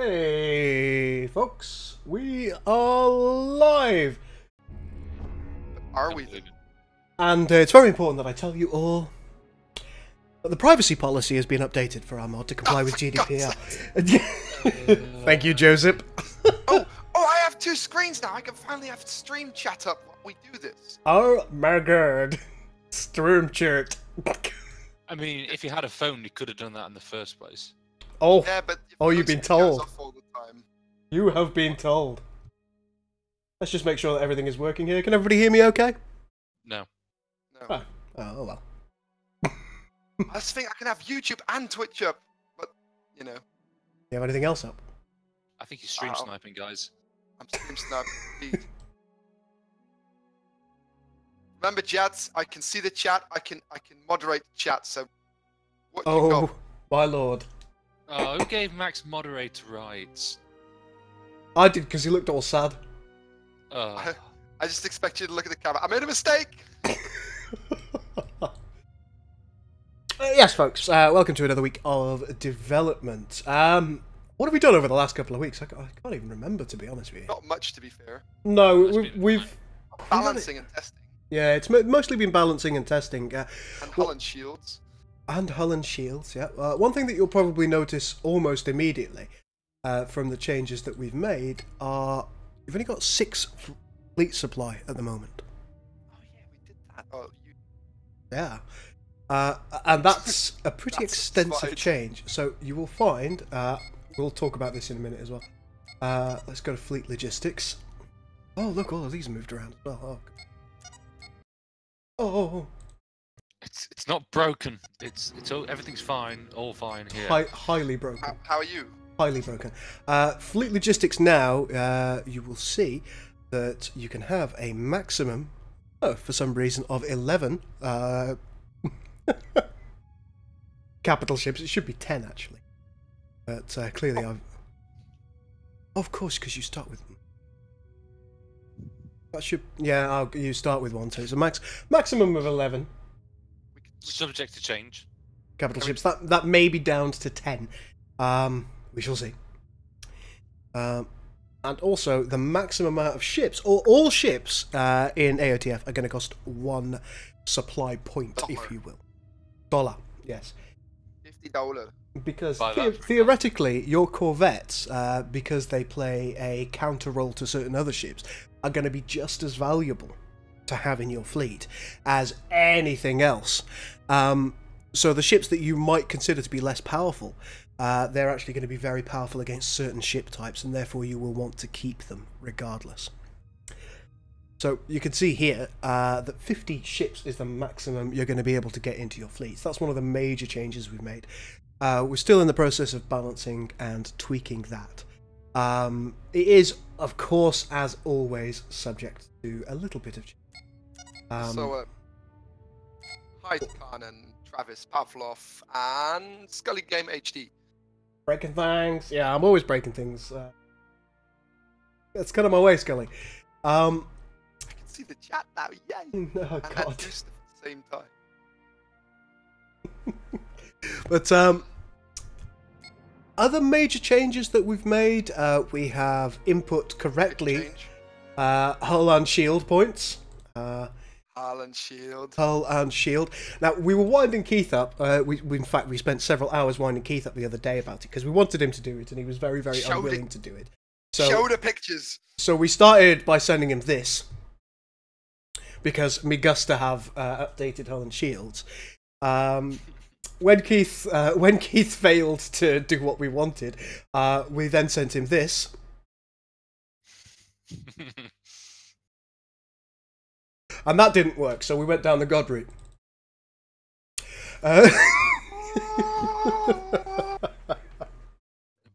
Hey, folks, we are live! Are we? And it's very important that I tell you all that the privacy policy has been updated for our mod to comply with GDPR. Thank you, Joseph. Oh, I have two screens now. I can finally have stream chat up while we do this. Oh my god. Stream chat. I mean, if you had a phone, you could have done that in the first place. Oh, Yeah, but you've been told. off all the time. You have been told. Let's just make sure that everything is working here. Can everybody hear me okay? No. No. Oh well. I just think I can have YouTube and Twitch up, but, you know. You have anything else up? I think you're stream sniping, guys. I'm stream sniping indeed. Remember, Jads, I can see the chat. I can moderate the chat. So, what you got? Oh, my lord. Oh, who gave Max moderator rights? I did, because he looked all sad. Oh. I just expect you to look at the camera. I made a mistake! Yes, folks, welcome to another week of development. What have we done over the last couple of weeks? I can't even remember, to be honest with you. Not much, to be fair. No, we've... Balancing and testing. Yeah, it's mostly been balancing and testing. And hull and shields. And hull and shields, yeah. One thing that you'll probably notice almost immediately from the changes that we've made are... We've only got 6 fleet supply at the moment. Oh yeah, we did that. Oh, you... Yeah. And that's a pretty extensive change. So you will find... we'll talk about this in a minute as well. Let's go to fleet logistics. Oh, look, all of these moved around as well. Oh. It's not broken. It's all, everything's fine. All fine here. Highly broken. How are you? Highly broken. Fleet logistics now, you will see that you can have a maximum, for some reason, of 11 capital ships. It should be 10, actually. But clearly I've... Of course, because you start with... That should... Yeah, you start with 1, so it's a maximum of 11. Subject to change. Capital ships. That may be down to 10. We shall see. And also, the maximum amount of ships, or all ships in AOTF, are going to cost 1 supply point, if you will. Dollar, yes. $50. Because theoretically, your corvettes, because they play a counter role to certain other ships, are going to be just as valuable to have in your fleet as anything else. So the ships that you might consider to be less powerful, they're actually going to be very powerful against certain ship types, and therefore you will want to keep them regardless. So you can see here that 50 ships is the maximum you're going to be able to get into your fleets. That's one of the major changes we've made. We're still in the process of balancing and tweaking that. It is, of course, as always, subject to a little bit of change. Hi, Canon, Travis, Pavlov, and Scully Game HD. Breaking things. Yeah, I'm always breaking things. That's kind of my way, Scully. I can see the chat now, yay! Oh, and God. do stuff at the same time. But, other major changes that we've made, we have input correctly hull and shield points. Hull and shield. Hull and shield. Now, we were winding Keith up. In fact, we spent several hours winding Keith up the other day about it, because we wanted him to do it, and he was very, very unwilling to do it. So, show the pictures! So we started by sending him this, because me gusta have updated hull and shields. When Keith failed to do what we wanted, we then sent him this. And that didn't work, so we went down the God route.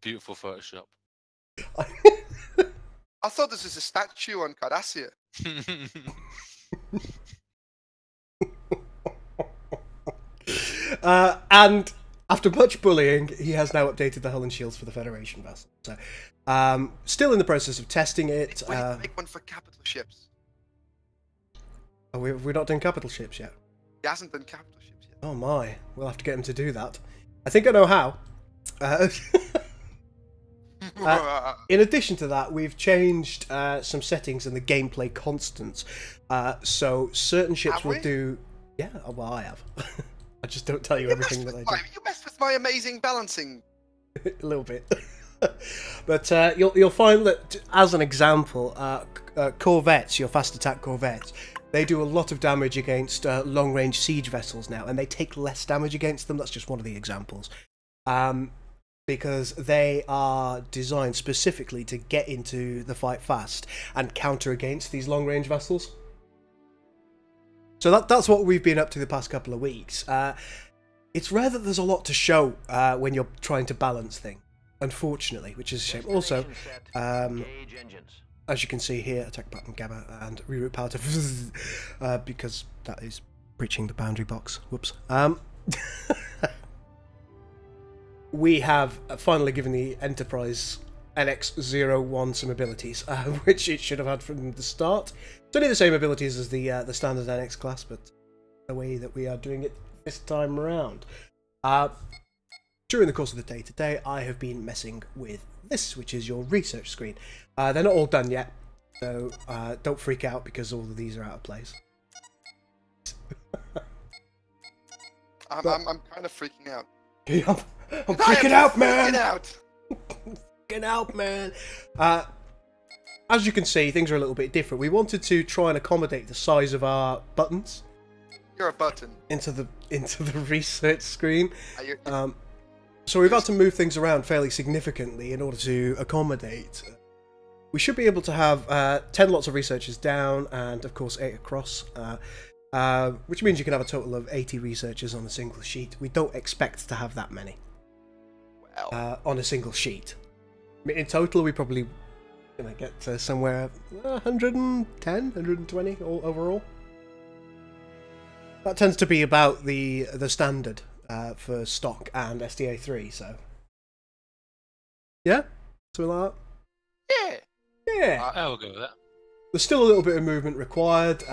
Beautiful Photoshop. I thought this was a statue on Cardassia. And after much bullying, he has now updated the hull and shields for the Federation vessel. So, still in the process of testing it. Make one for capital ships. Oh, we've not done capital ships yet. He hasn't done capital ships yet. Oh my, we'll have to get him to do that. I think I know how. In addition to that, we've changed some settings in the gameplay constants. So certain ships will do... Yeah, well, I have. I just don't tell you everything that I do. You messed with my amazing balancing. A little bit. But you'll find that, as an example, corvettes, your fast attack corvettes, they do a lot of damage against long-range siege vessels now, and they take less damage against them. That's just one of the examples. Because they are designed specifically to get into the fight fast and counter against these long-range vessels. So that's what we've been up to the past couple of weeks. It's rare that there's a lot to show when you're trying to balance things, unfortunately, which is a shame. Also, as you can see here, attack button gamma and reroute power to because that is breaching the boundary box. Whoops. We have finally given the Enterprise NX-01 some abilities, which it should have had from the start. It's only the same abilities as the standard NX class, but the way that we are doing it this time around. During the course of the day today, I have been messing with this, which is your research screen. They're not all done yet, so don't freak out because all of these are out of place. I'm kind of freaking out. I'm freaking out, man! Freaking out! Freaking out, man! As you can see, things are a little bit different. We wanted to try and accommodate the size of our buttons. You're a button. Into the research screen. So we've had to move things around fairly significantly in order to accommodate. We should be able to have 10 lots of researchers down and, of course, 8 across. Which means you can have a total of 80 researchers on a single sheet. We don't expect to have that many. Well. On a single sheet. I mean, in total, we probably gonna get to somewhere 110, 120 all overall. That tends to be about the standard for stock and SDA3. So yeah, something like that. Yeah. I'll go with that. There's still a little bit of movement required.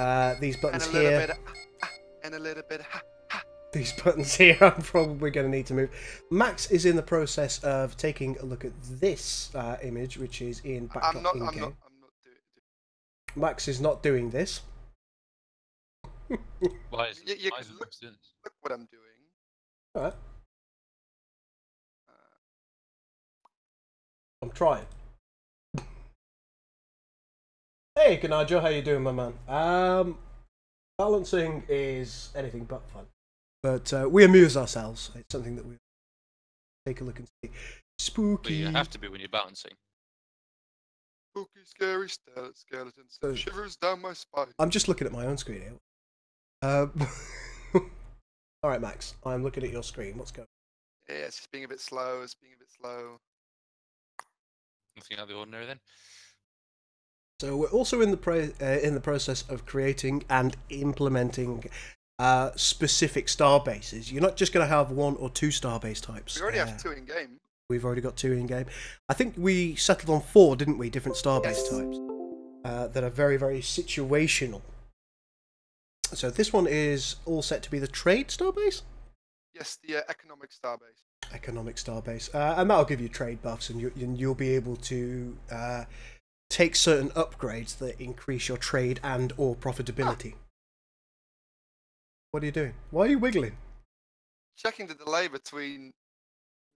These buttons and a here. Little bit and a little bit. These buttons here I'm probably going to need to move. Max is in the process of taking a look at this image, which is in backdrop in-game. I'm not doing it. Max is not doing this. Why is look what I'm doing. Alright. I'm trying. Hey, Kanajo, how you doing, my man? Balancing is anything but fun. But we amuse ourselves. It's something that we take a look and see. Spooky. Well, you have to be when you're balancing. Spooky, scary skeletons. Shivers down my spine. I'm just looking at my own screen here. Alright, Max. I'm looking at your screen. What's going on? Yeah, it's just being a bit slow. It's being a bit slow. Nothing out of the ordinary then. So we're also in the process of creating and implementing specific starbases. You're not just going to have 1 or 2 starbase types. We already have 2 in game. We've already got 2 in game. I think we settled on 4, didn't we? Different starbase types that are very, very situational. So this one is all set to be the trade starbase? Yes, the economic starbase. Economic starbase. And that'll give you trade buffs, and you'll be able to take certain upgrades that increase your trade and or profitability. What are you doing? Why are you wiggling? Checking the delay between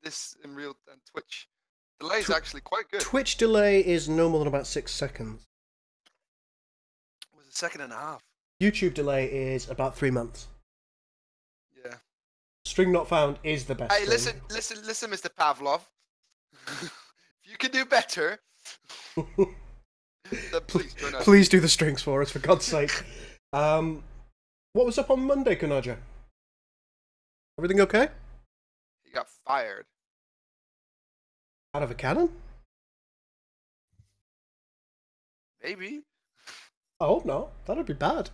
this in real and Twitch. Delay is actually quite good. Twitch delay is no more than about 6 seconds. It was a second and a half. YouTube delay is about 3 months. Yeah. String not found is the best. Hey, thing. listen, Mr. Pavlov. If you can do better, then please join us. Please do the strings for us, for God's sake. What was up on Monday, Kanaja? Everything okay? He got fired. Out of a cannon? Maybe. I hope not. That'd be bad.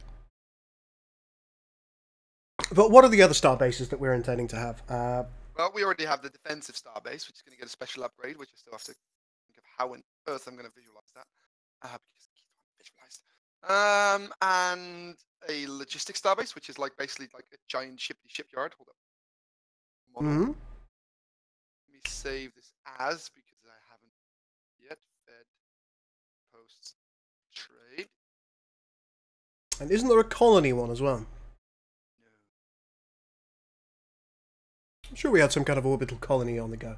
But what are the other star bases that we're intending to have? Well, we already have the defensive starbase, which is going to get a special upgrade, which I still have to think of how on earth I'm going to visualize that. Because it's visualized. And a logistics starbase, which is like basically like a giant shipyard. Hold up. Mm-hmm. Let me save this as, because I haven't And isn't there a colony one as well? I'm sure we had some kind of orbital colony on the go.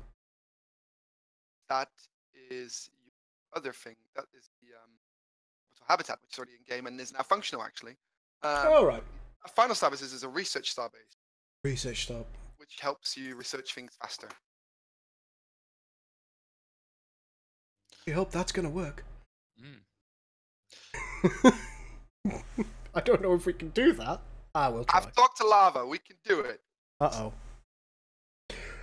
That is the other thing. That is the orbital habitat, which is already in game and is now functional actually. All right. A final starbase is a research starbase. Research star. Which helps you research things faster. I hope that's going to work. Mm. I don't know if we can do that. I will try. I've talked to Lava. We can do it. Uh-oh.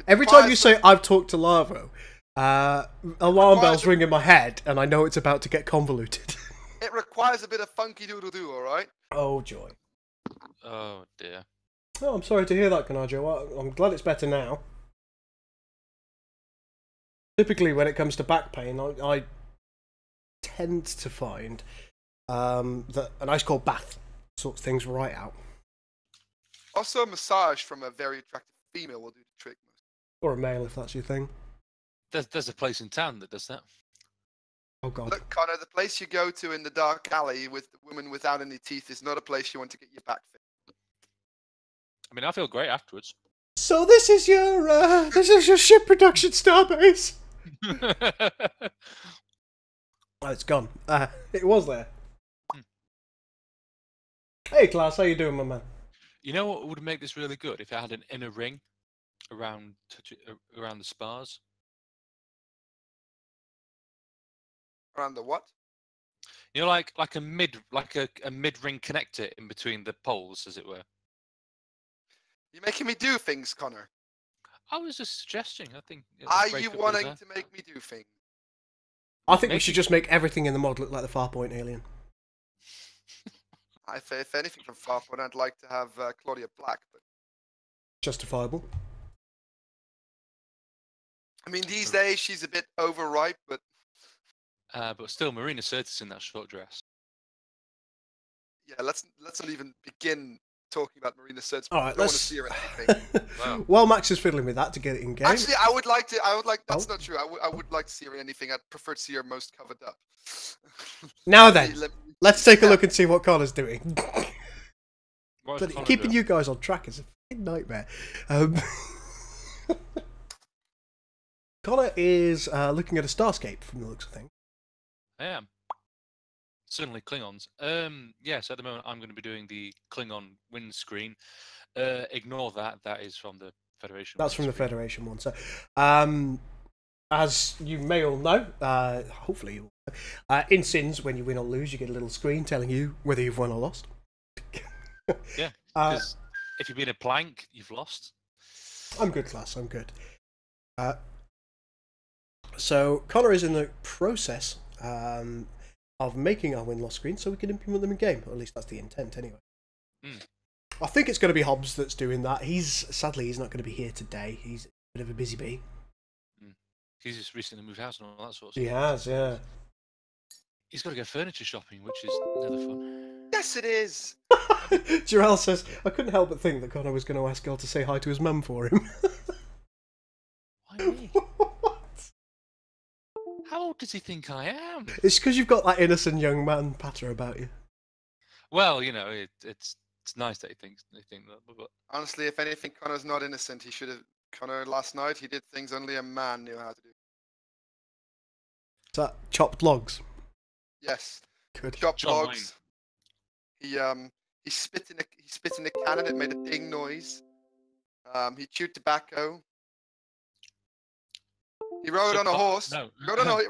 Every time you say, I've talked to Lava, alarm bells ring in my head, and I know it's about to get convoluted. It requires a bit of funky doodle-doo, alright? Oh, joy. Oh dear. Oh, I'm sorry to hear that, Kanajo. Well, I'm glad it's better now. Typically, when it comes to back pain, I tend to find that a nice cold bath sorts things right out. Also, a massage from a very attractive female will do the trick. Or a male, if that's your thing. There's a place in town that does that. Oh, God. Look, Connor, the place you go to in the dark alley with the woman without any teeth is not a place you want to get your back fixed. I mean, I feel great afterwards. So this is your ship production starbase. Oh, it's gone. It was there. Hey, class, how you doing, my man? You know what would make this really good? If I had an inner ring around the spars. Around the what? You know, like a mid ring connector in between the poles, as it were. You're making me do things, Connor. I was just suggesting. I think. Are you wanting to make me do things? I think we should just make everything in the mod look like the Farpoint alien. If anything from Farpoint, I'd like to have Claudia Black, but Justifiable. I mean, these days she's a bit overripe, but still, Marina Sirtis in that short dress. Yeah, let's not even begin talking about Marina Sirtis. All right, I don't want to see her in anything. Wow. While Max is fiddling with that to get it in game. Actually, I would like. That's not true. I would like to see her in anything. I'd prefer to see her most covered up. Now then, let's take a look and see what Connor's doing. But keeping you guys on track is a fucking nightmare. Connor is looking at a starscape from the looks of things. I am. Certainly Klingons. Yes, at the moment I'm going to be doing the Klingon windscreen. Ignore that. That is from the Federation. That's from the Federation one. So, as you may all know, hopefully you will know, in Sins, when you win or lose, you get a little screen telling you whether you've won or lost. Yeah, because if you've been a plank, you've lost. I'm good, class. I'm good. So Connor is in the process of making our win-loss screen so we can implement them in game. Or at least that's the intent, anyway. Mm. I think it's going to be Hobbs that's doing that. Sadly, he's not going to be here today. He's a bit of a busy bee. Mm. He's just recently moved house and all that sort of stuff. He has, yeah. He's got to go furniture shopping, which is never fun. Yes, it is. Jarrell says, I couldn't help but think that Connor was going to ask Girl to say hi to his mum for him. Why me? How old does he think I am? It's because you've got that innocent young man patter about you. Well, you know, it's nice that he think that. But Honestly, if anything, Connor's not innocent. He should have. Connor last night, he did things only a man knew how to do. Is that chopped logs? Yes. Good. Chopped John logs. He spit in a cannon. It made a ding noise. He chewed tobacco. He rode on a horse. No.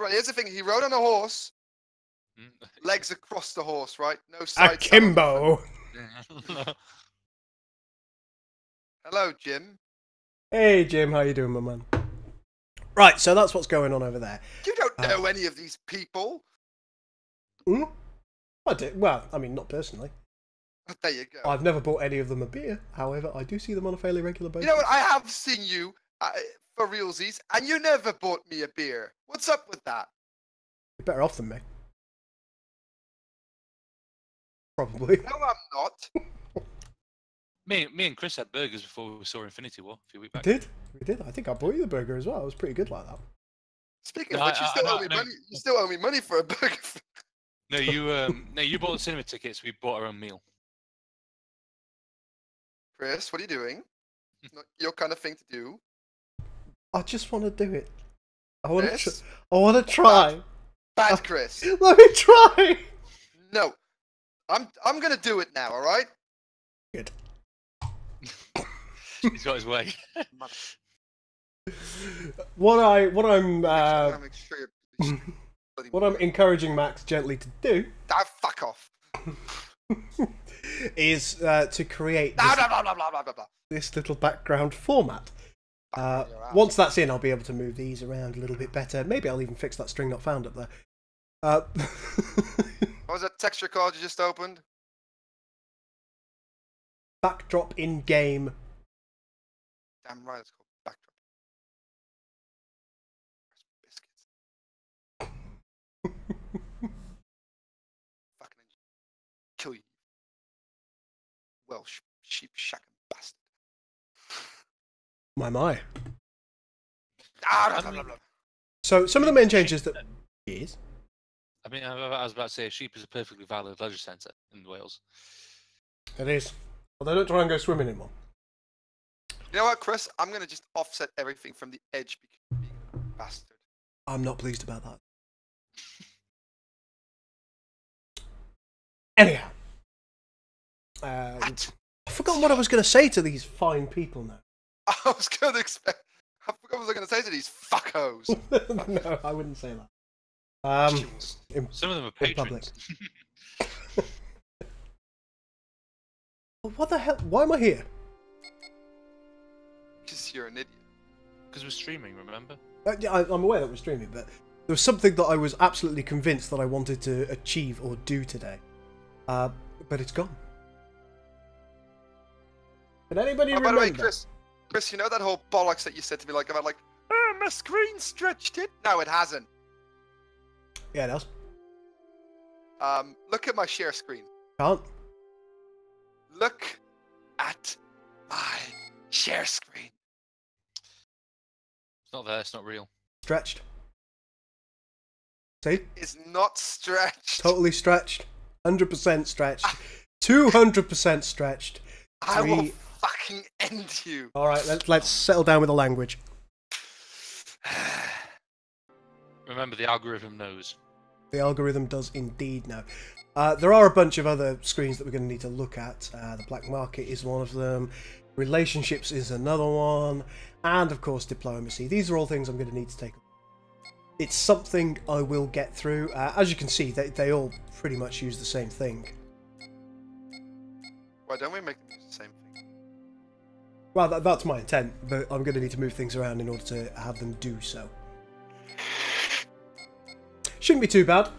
Here's the thing. He rode on a horse. Legs across the horse, right? No side. Akimbo! Hello, Jim. Hey, Jim. How you doing, my man? Right, so that's what's going on over there. You don't know any of these people. Hmm? I do. Well, I mean, not personally. There you go. I've never bought any of them a beer. However, I do see them on a fairly regular basis. You know what? I have seen you for realsies, and you never bought me a beer. What's up with that? You're better off than me. Probably. No, I'm not. Me and Chris had burgers before we saw Infinity War a few weeks back. We did. I think I bought you the burger as well. It was pretty good like that. Speaking of which, you still owe me money. You still owe me money for a burger. No, you bought the cinema tickets. We bought our own meal. Chris, what are you doing? Not your kind of thing to do. I just want to do it. I want to. Chris? I want to try. Bad Chris. Let me try. No, I'm gonna do it now. All right. Good. He's got his way. What I'm Make sure you're what I'm encouraging Max gently to do Ah, fuck off. is to create Blah, this, blah, blah, blah, blah, blah, blah. this little background format. Once that's in, I'll be able to move these around a little bit better. Maybe I'll even fix that string not found up there. What was that texture card you just opened? Backdrop in game. Damn right, it's called backdrop. Biscuits. Fucking kill you. Welsh sheep shacking bastard. My. Ah, blah, blah, blah, blah. So some of the main changes that is. I mean, I was about to say, a sheep is a perfectly valid leisure centre in Wales. It is. Although don't try and go swimming in one. You know what, Chris? I'm gonna just offset everything from the edge because you're being a bastard. I'm not pleased about that. Anyhow. I've forgotten what I was going to say to these fine people now. I was gonna expect. I forgot what I was gonna say to these fuckos. No, I wouldn't say that. Some of them are in public. patrons. What the hell? Why am I here? Because you're an idiot. Because we're streaming, remember? Yeah, I'm aware that we're streaming, but there was something that I was absolutely convinced that I wanted to achieve or do today. But it's gone. Can anybody Oh, by remember? the way, Chris, you know that whole bollocks that you said to me, like about like, oh, my screen stretched it. No, it hasn't. Yeah, it does. Look at my share screen. Can't. Look at my share screen. It's not there, it's not real. Stretched. See? It's not stretched. Totally stretched. 100% stretched. 200% stretched. I will fucking end you. All right, let's settle down with the language. Remember, the algorithm knows. The algorithm does indeed know. There are a bunch of other screens that we're going to need to look at. The black market is one of them. Relationships is another one. And, of course, diplomacy. These are all things I'm going to need to take. It's something I will get through. As you can see, they all pretty much use the same thing. Why don't we make them use the same thing? Well, that's my intent, but I'm going to need to move things around in order to have them do so. Shouldn't be too bad.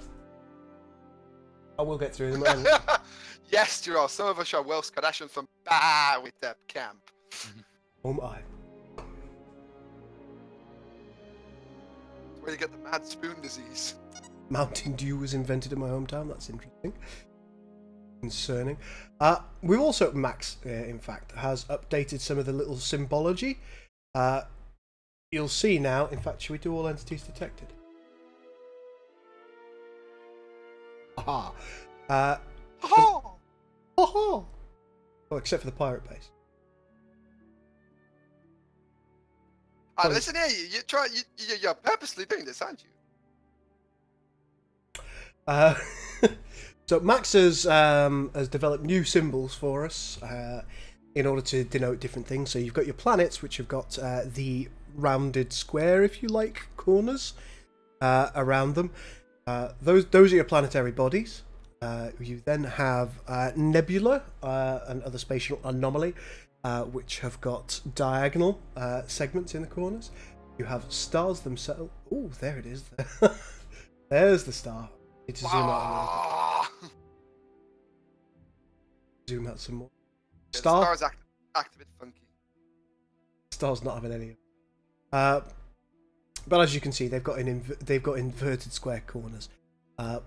I will get through them. Yes, Gerald, some of us are Welsh Kardashian from with that camp. Oh my. Where you get the mad spoon disease. Mountain Dew was invented in my hometown. That's interesting. Concerning. We've also, Max, in fact, has updated some of the little symbology. You'll see now. In fact, should we do all entities detected? Aha. Ha! Oh, except for the pirate base. Listen here, you're purposely doing this, aren't you? So Max has developed new symbols for us in order to denote different things. So you've got your planets, which have got the rounded square, if you like, corners around them. Those are your planetary bodies. You then have nebula and other spatial anomaly, which have got diagonal segments in the corners. You have stars themselves. Oh, there it is. There's the star. Need to zoom out. Zoom out some more. Yeah, Star. the stars act a bit funky. Star's not having any. But as you can see, they've got inverted square corners, and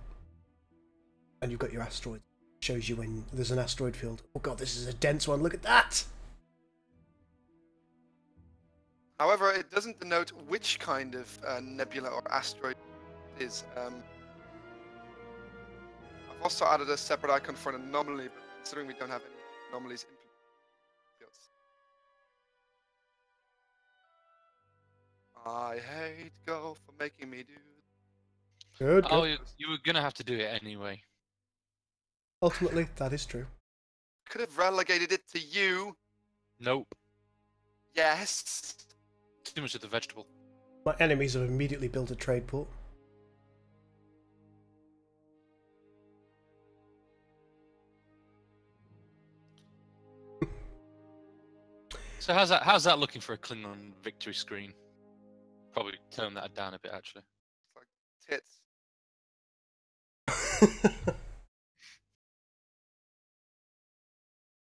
you've got your asteroid. Shows you when there's an asteroid field. Oh god, this is a dense one. Look at that. However, it doesn't denote which kind of nebula or asteroid it is. also added a separate icon for an anomaly, but considering we don't have any anomalies implemented. I hate Go for making me do. Good, Oh, good. you were gonna have to do it anyway. Ultimately, that is true. Could have relegated it to you. Nope. Yes. Too much of the vegetable. My enemies have immediately built a trade port. So how's that looking for a Klingon victory screen? Probably tone that down a bit, actually. It's like tits.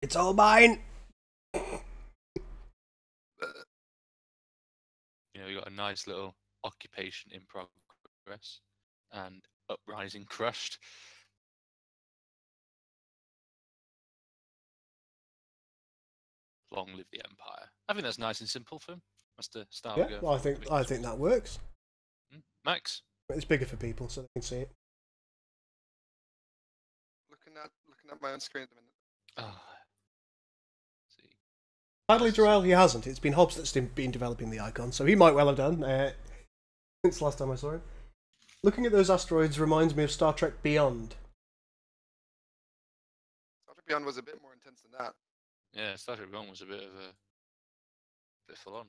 It's all mine. You know, you got a nice little occupation in progress and uprising crushed. Long live the Empire. I think that's nice and simple for him. That's the style. Yeah, well, I think that works. Max. It's bigger for people so they can see it. Looking at my own screen at the minute. Oh. See. Sadly, Jarrell, he hasn't. It's been Hobbs that's been developing the icon, so he might well have done since the last time I saw him. Looking at those asteroids reminds me of Star Trek Beyond. Star Trek Beyond was a bit more intense than that. Yeah, Star Trek Beyond was a bit full on.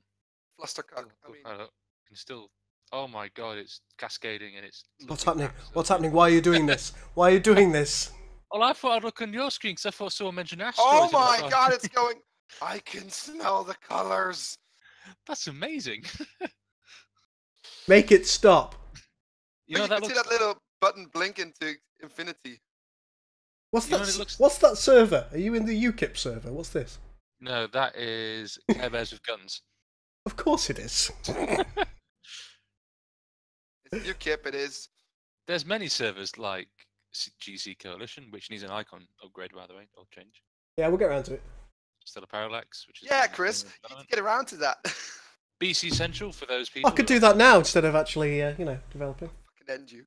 Flustercock. I mean, I can still. Oh my god, it's cascading and it's. What's happening? What's happening? Why are you doing this? Why are you doing this? Well, I thought I'd look on your screen because I thought someone mentioned asteroids. oh my god, it's going. I can smell the colors. That's amazing. Make it stop. You know, you can see that little button blink into infinity. What's You know that? what it looks- What's that server? Are you in the UKIP server? What's this? No, that is Care Bears with guns. Of course it is. It's UKIP, it is. There's many servers like GC Coalition, which needs an icon upgrade, by the way, or change. Yeah, we'll get around to it. Stellar Parallax, which is Yeah, Chris, you need to get around to that. BC Central for those people. I could do that now instead of actually, developing. Fucking end you.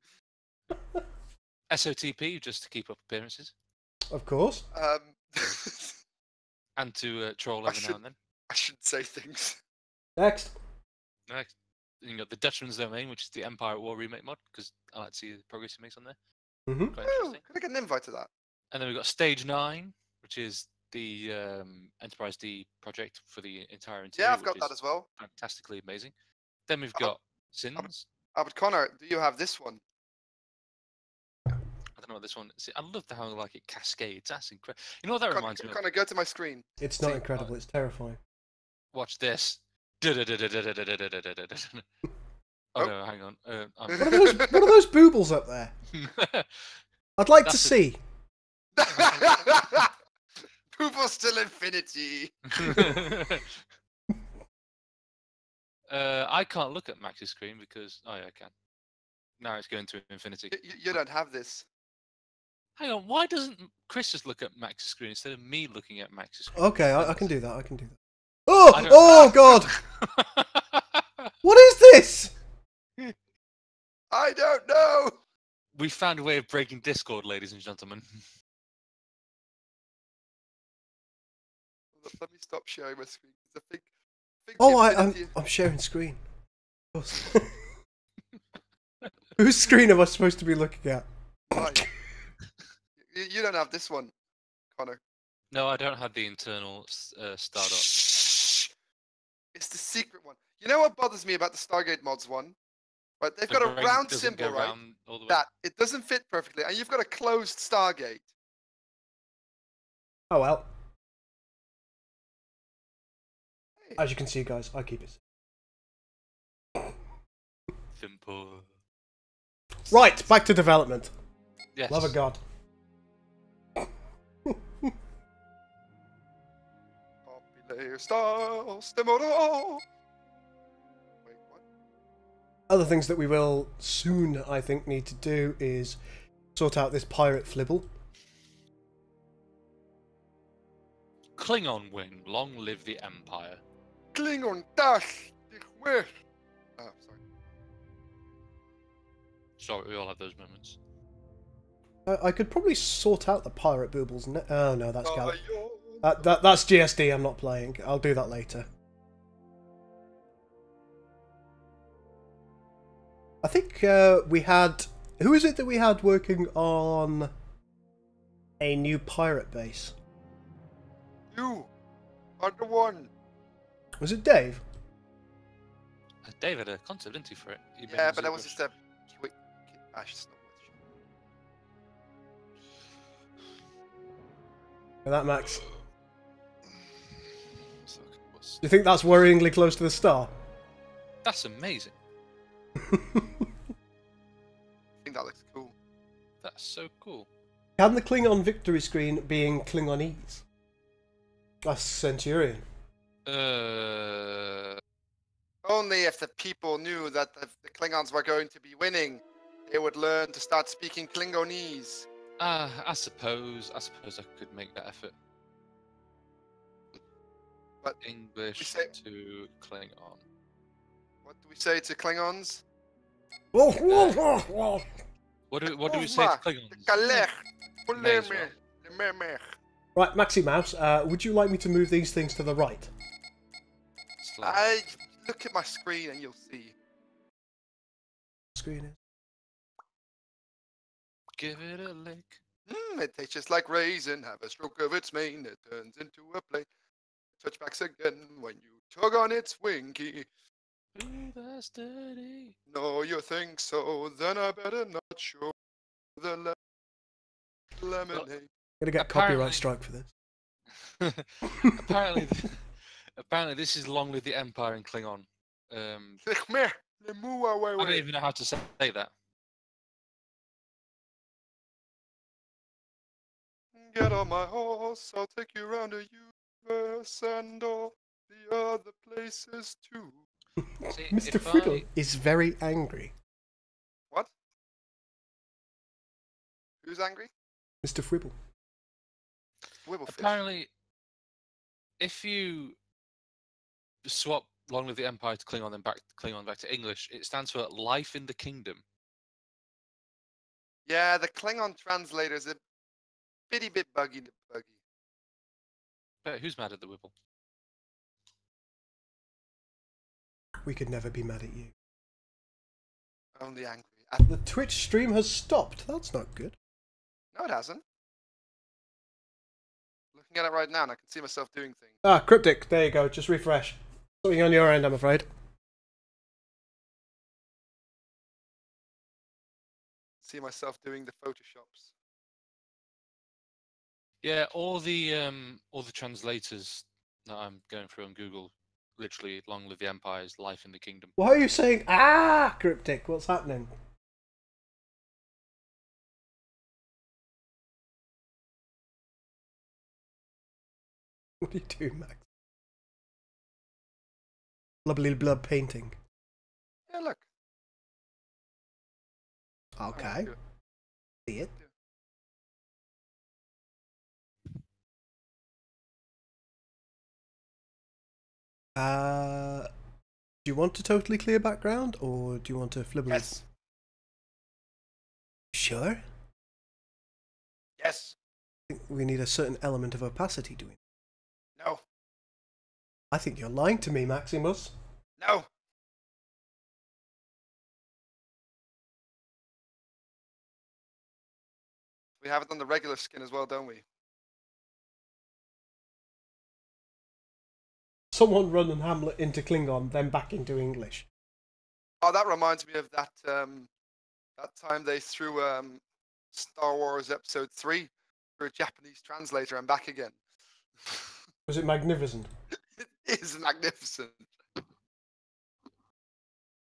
SOTP, just to keep up appearances. Of course. And to troll every now and then. I shouldn't say things. Next. Next, you got the Dutchman's Domain, which is the Empire at War remake mod, because I like to see the progress he makes on there. Mm-hmm. Quite Ooh, interesting. could I get an invite to that? And then we've got Stage 9, which is the Enterprise D project for the entire interior. Yeah, I've got that as well. Fantastically amazing. Then we've got Sins. But Connor, do you have this one? I don't know what this one is. I love how like it cascades. That's incredible. You know what that reminds me of? Connor, go to my screen. It's not See, incredible. It's terrifying. Watch this. Oh no, hang on. What are those boobles up there? I'd like to see. Poople still infinity. I can't look at Max's screen because yeah, I can. Now it's going to infinity. You don't have this. Hang on, why doesn't Chris just look at Max's screen instead of me looking at Max's screen? Okay, I can do that. I can do that. Oh God! What is this? I don't know. We found a way of breaking Discord, ladies and gentlemen. Let me stop sharing my screen. It's a big Oh, infinity. I'm sharing screen. Whose screen am I supposed to be looking at? Mine. You don't have this one, Connor. No, I don't have the internal Stardot. Shh. It's the secret one. You know what bothers me about the Stargate mods one? Right, they've got a round symbol, right? That it doesn't fit perfectly, and you've got a closed Stargate. Oh well. As you can see, guys, I keep it. Simple. Right, back to development. Yes. Love of God. Popular style, stimolo. Wait, what? Other things that we will soon, I think, need to do is sort out this pirate flibble. Klingon wing, long live the Empire. Klingon dash dich weg. Oh, sorry. Sorry, we all have those moments. I could probably sort out the pirate boobles. Oh no, that's Gal. Oh, That's GSD. I'm not playing. I'll do that later. I think we had. Who is it that we had working on a new pirate base? you are the one. Was it Dave? Dave had a concept, didn't he, for it? Yeah, but that was just a quick. It's not worth it. That Max. So, Do you think that's worryingly close to the star? that's amazing. I think that looks cool. That's so cool. Can the Klingon victory screen be in Klingonese? That's Centurion. Only if the people knew that the Klingons were going to be winning, they would learn to start speaking Klingonese. I suppose I could make that effort. But English to Klingon. what do we say to Klingons? What do we say to Klingons? May as well. Right, Maxi Mouse, would you like me to move these things to the right? I look at my screen and you'll see. Screen is. Give it a lick. It tastes just like raisin. Have a stroke of its mane. It turns into a plate. Touchbacks again when you tug on its winky. Ooh, that's dirty. No, you think so? Then I better not show the lemonade. Gonna get copyright strike for this. apparently, this is Long Live the Empire in Klingon. I don't even know how to say that. Get on my horse, I'll take you around the universe and all the other places too. See, Mr. Friddle is very angry. What? Who's angry? Mr. Fribble. Wibblefish. Apparently, if you swap Long Live the Empire to Klingon, then back to English, it stands for Life in the Kingdom. Yeah, the Klingon translator's a bitty bit buggy. But who's mad at the Wibble? We could never be mad at you. Only angry. The Twitch stream has stopped. That's not good. No, it hasn't. Looking at it right now, and I can see myself doing things. Ah, Cryptic. There you go. Just refresh. Something on your end, I'm afraid. See myself doing the photoshops. Yeah, all the translators that I'm going through on Google, literally Long Live the Empire's Life in the Kingdom. Why are you saying Cryptic? What's happening? What are you doing, Max? Blubbly blub painting. Yeah, look. Okay. See it. Do you want a totally clear background, or do you want a flibbly? Yes. Sure. Yes. I think we need a certain element of opacity, do we? No. I think you're lying to me, Maximus. No. We have it on the regular skin as well, don't we? Someone run and Hamlet into Klingon, then back into English. Oh, that reminds me of that that time they threw Star Wars Episode 3 for a Japanese translator and back again. Was it magnificent? It is magnificent.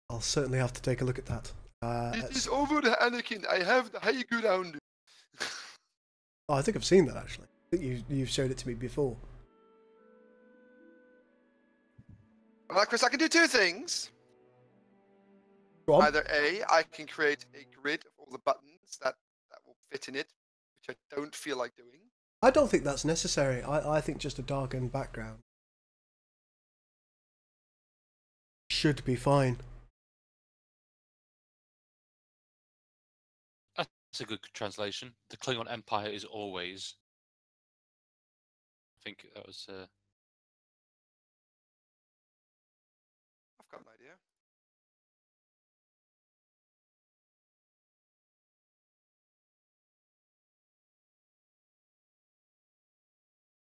I'll certainly have to take a look at that. It is over, Anakin. I have the high ground. Oh, I think I've seen that actually. I think you've showed it to me before. Well, Chris, I can do two things. Go on. Either A, I can create a grid of all the buttons that will fit in it, which I don't feel like doing. I don't think that's necessary. I think just a darkened background should be fine. I That's a good translation. The Klingon Empire is always. I think that was. I've got an idea.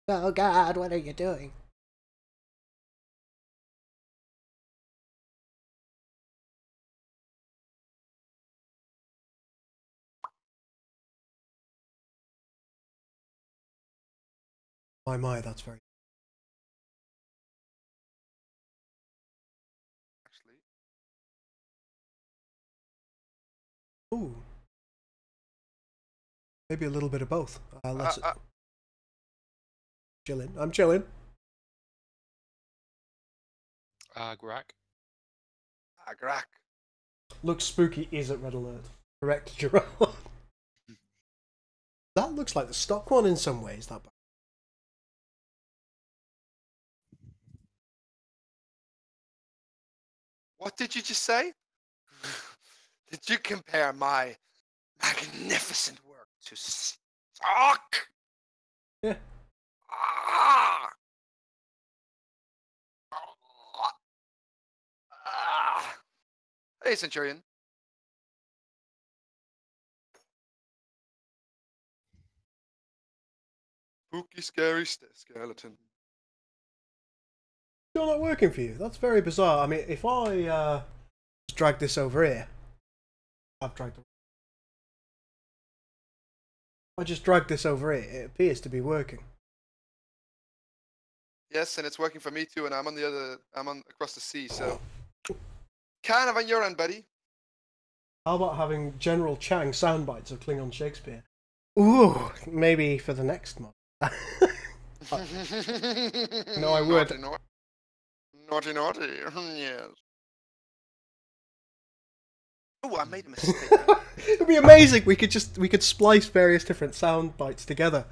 Oh God, what are you doing? My, that's very... Actually, Ooh. Maybe a little bit of both. Let's... Chilling. I'm chilling. Agrak. Agrak. Looks spooky is at red alert. Correct, Jerome. That looks like the stock one in some ways, that. What did you just say? Did you compare my magnificent work to stock? Yeah. Ah! Hey, Centurion. Spooky, scary skeleton. Still not working for you? That's very bizarre. I mean, if I drag this over here, I've dragged. I just dragged this over here. It appears to be working. Yes, and it's working for me too. And I'm on the other. I'm on across the sea, so kind of on your end, buddy. How about having General Chang soundbites of Klingon Shakespeare? Ooh, maybe for the next month. No, I would. Naughty, naughty. Yes. Oh, I made a mistake. It'd be amazing. We could splice various different sound bites together.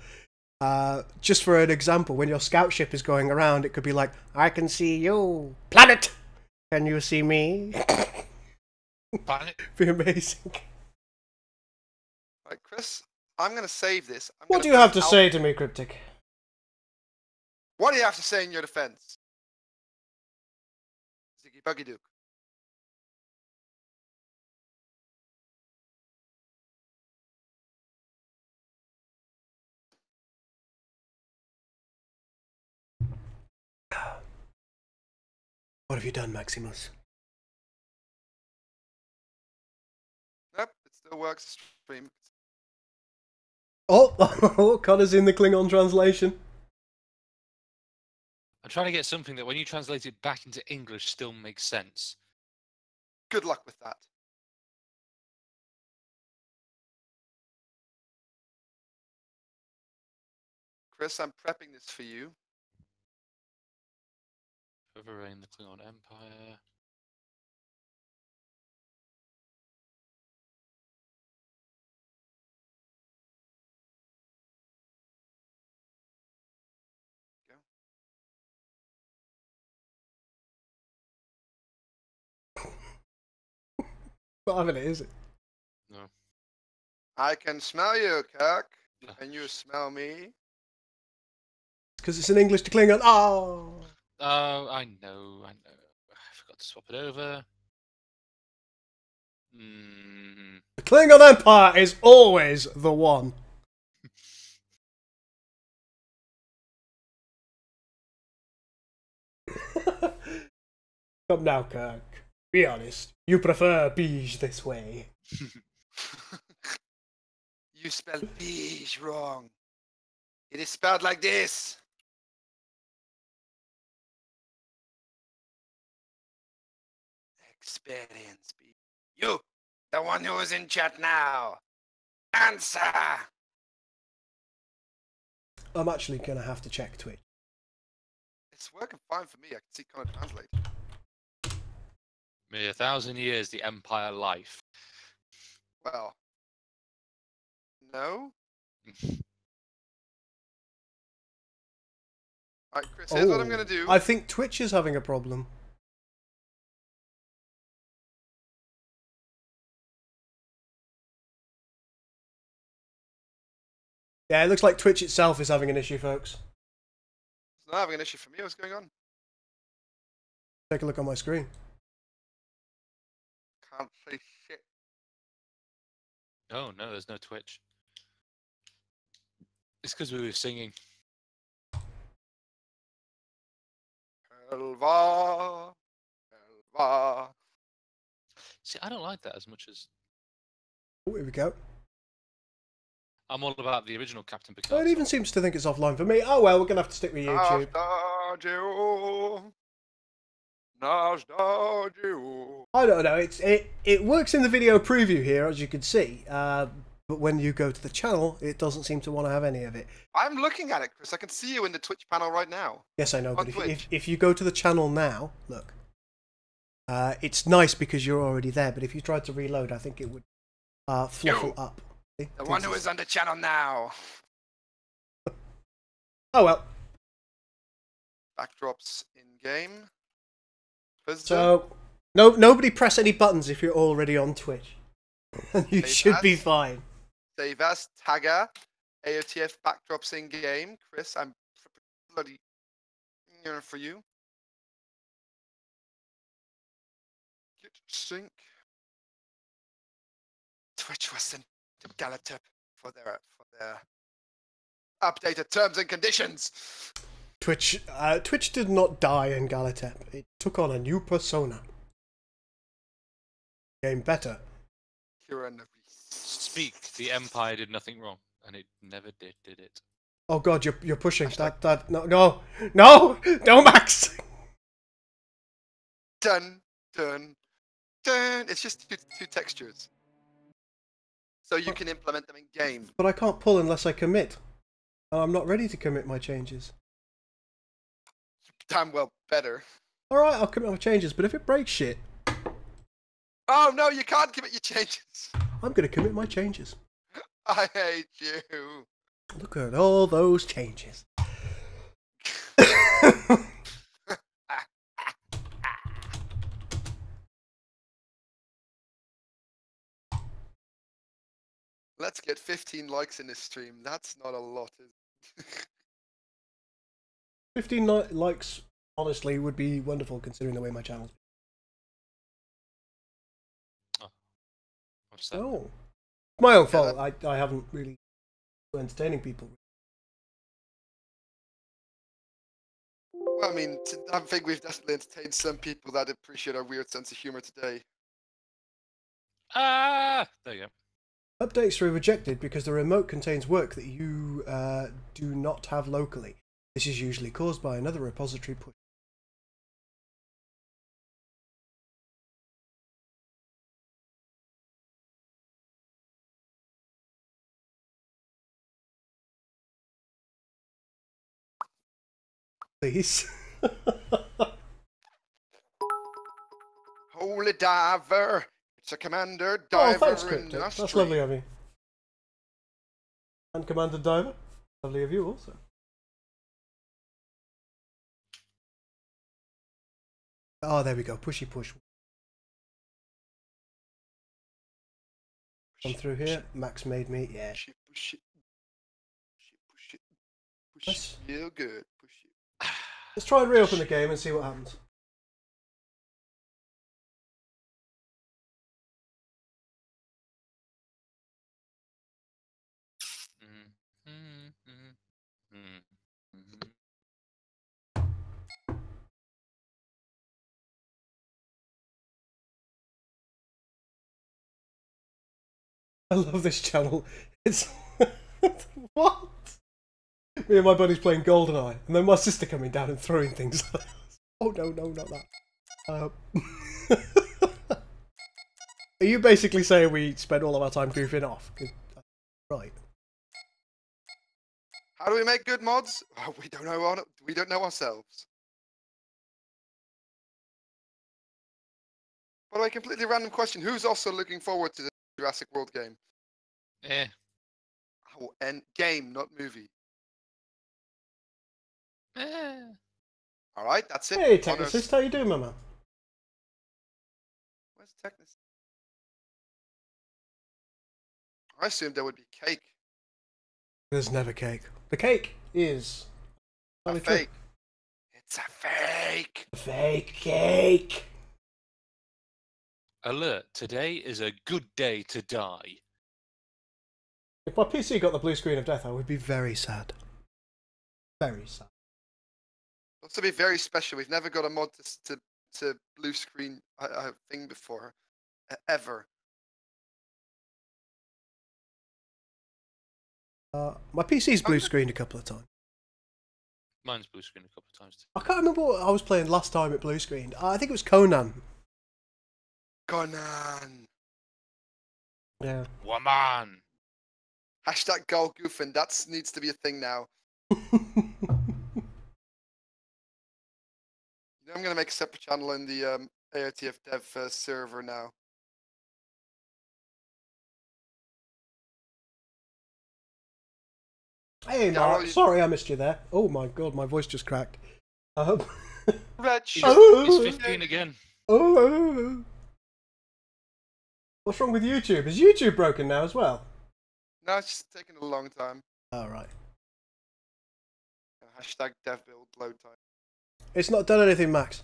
Just for an example, when your scout ship is going around, it could be like, "I can see you, planet. Can you see me?" Planet. Be amazing. Right, Chris. I'm gonna save this. What do you have to say to me, Cryptic? What do you have to say in your defense? Ziggy Buggy Duke. What have you done, Maximus? Nope, it still works. Stream. Oh, Connor's in the Klingon translation. I'm trying to get something that when you translate it back into English still makes sense. Good luck with that. Chris, I'm prepping this for you. Overreign the Klingon Empire. Not having it, is it? No. I can smell you, Kirk. Can you smell me? Because it's in English to Klingon. Oh! Oh, I know. I forgot to swap it over. The Klingon Empire is always the one. Come now, Kirk. Be honest. You prefer beige this way. You spelled beige wrong. It is spelled like this. Experience. You, the one who is in chat now. Answer. I'm actually going to have to check Twitch. It's working fine for me. I can see Connor translate. May 1,000 years the Empire life. Well, no. Alright, Chris, here's what I'm going to do. I think Twitch is having a problem. Yeah, it looks like Twitch itself is having an issue, folks. It's not having an issue for me. What's going on? Take a look on my screen. Can't see shit. Oh no, there's no Twitch. It's because we were singing. Elva. Elva. See, I don't like that as much as Oh, here we go. I'm all about the original Captain Oh, Picard. it even seems to think it's offline for me. Oh well, we're gonna have to stick with YouTube. Nostalgia. I don't know. It works in the video preview here, as you can see. But when you go to the channel, it doesn't seem to want to have any of it. I'm looking at it, Chris. I can see you in the Twitch panel right now. Yes, I know. On But Twitch. if you go to the channel now, look. It's nice because you're already there. But if you tried to reload, I think it would fluffle up. See? The one who is on the channel now. Oh well. Backdrops in game. Visitor. So nobody press any buttons if you're already on Twitch. You Save should be as. fine. Save as. Tagger. AOTF backdrops in game. Chris, I'm bloody here for you. Get sync. Twitch was sent to Galatep for their updated terms and conditions. Twitch did not die in Galatep. It took on a new persona. Became better. Speak. The Empire did nothing wrong, and it never did it? Oh god, you're pushing that no Max. Dun dun dun. It's just two textures, so you can implement them in game. But I can't pull unless I commit. And I'm not ready to commit my changes. Damn well better. All right, I'll commit my changes. But if it breaks shit, Oh no, you can't commit your changes. I'm gonna commit my changes. I hate you. Look at all those changes. Let's get 15 likes in this stream. That's not a lot, is it? 15 likes, honestly, would be wonderful considering the way my channel's. What's that? Oh, my own fault. I haven't really been entertaining people. Well, I mean, I think we've definitely entertained some people that appreciate our weird sense of humor today. Ah, there you go. Updates are rejected because the remote contains work that you do not have locally. This is usually caused by another repository push. Please. Holy diver! It's a commander Oh, diver thanks, in Cryptic. the That's stream. lovely of you. And Commander Diver. Lovely of you also. Oh, there we go. Pushy push. Come through here. Max made me. Yeah. Push it, push it. Push it, push it. Push Nice. it real good. Push it. Let's try and reopen the game and see what happens. I love this channel. It's what? Me and my buddies playing GoldenEye, and then my sister coming down and throwing things. Oh no, not that. Are you basically saying we spend all of our time goofing off? Right. How do we make good mods? Oh, we don't know. We don't know ourselves. By the way, completely random question. Who's also looking forward to the Jurassic World game? Eh. Oh, and game, not movie. All right, that's it. Hey, Honors. Technicist, how you doing, my man? Where's Technicist? I assumed there would be cake. There's never cake. The cake is A fake. It's a fake. A fake cake. Alert, today is a good day to die. If my PC got the blue screen of death, I would be very sad. Very sad. It's to be very special. We've never got a mod to blue screen thing before. Ever. My PC's blue screened a couple of times. Mine's blue screen a couple of times. I can't remember what I was playing last time it blue screened. I think it was Conan. Conan. Yeah. Woman. Hashtag Gul Goofin. That needs to be a thing now. I'm going to make a separate channel in the AOTF dev server now. Hey, Mark. Sorry I missed you there. Oh my god, my voice just cracked. Red He's 15 again. Oh. What's wrong with YouTube? Is YouTube broken now as well? No, it's just taking a long time. Oh, right. Hashtag dev build load time. It's not done anything, Max.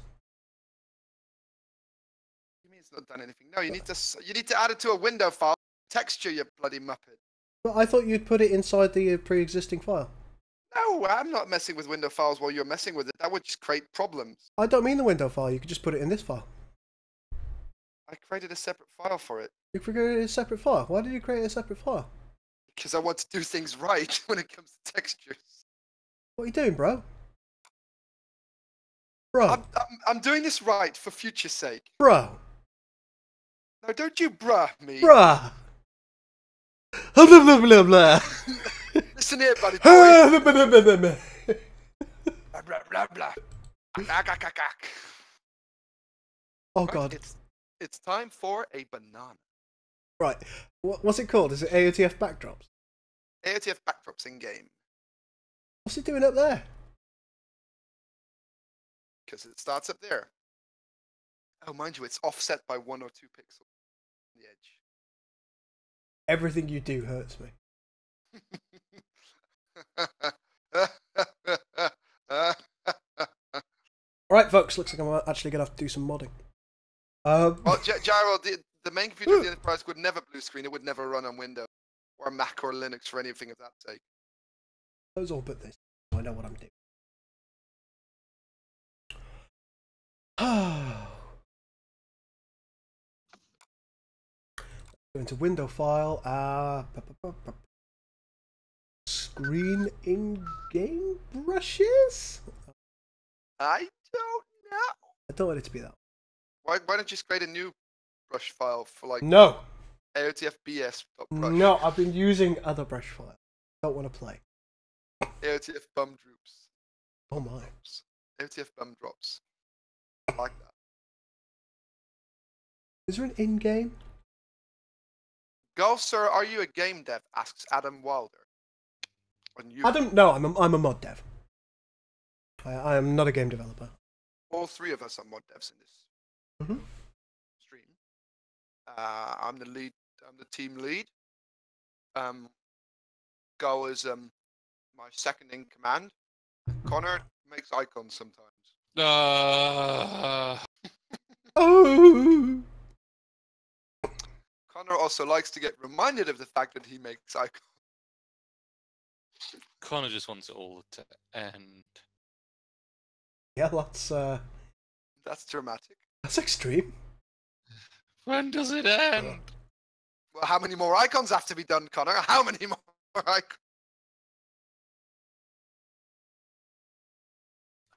What do you mean it's not done anything? No, you need to add it to a window file. Texture, you bloody muppet. But I thought you'd put it inside the pre-existing file. No, I'm not messing with window files while you're messing with it. That would just create problems. I don't mean the window file. You could just put it in this file. I created a separate file for it. You created a separate file. Why did you create a separate file? Because I want to do things right when it comes to textures. What are you doing, bro? Bro. I'm doing this right for future's sake. Bro. No, don't you bruh me. Bruh. Blah, blah, blah, blah. Listen here, buddy boy. Blah, blah, blah, blah. Oh, Right, God. It's time for a banana. Right. What's it called? Is it AOTF backdrops? AOTF backdrops in game. What's it doing up there? Because it starts up there. Oh, mind you, it's offset by 1 or 2 pixels on the edge. Everything you do hurts me. Right, folks, looks like I'm actually going to have to do some modding. Well, Gyro, the main computer of the Enterprise would never blue screen. It would never run on Windows or Mac or Linux or anything of that sake. Those all but this. I know what I'm doing. Go into window file. Screen in game brushes? I don't know. I don't want it to be that. Why don't you just create a new brush file for like No. AOTFBS.brush? No, I've been using other brush files. Don't want to play. AOTF bum droops. Oh my. AOTF bum drops. I like that. Is there an in-game? Gul, sir, are you a game dev? Asks Adam Wilder. No, I'm a mod dev. I am not a game developer. All 3 of us are mod devs in this stream. I'm the lead. I'm the team lead. Gul is my second in command. Connor makes icons sometimes. Oh. Connor also likes to get reminded of the fact that he makes icons. Connor just wants it all to end. Yeah, That's dramatic. that's extreme. When does it end? Well, how many more icons have to be done, Connor? How many more icons?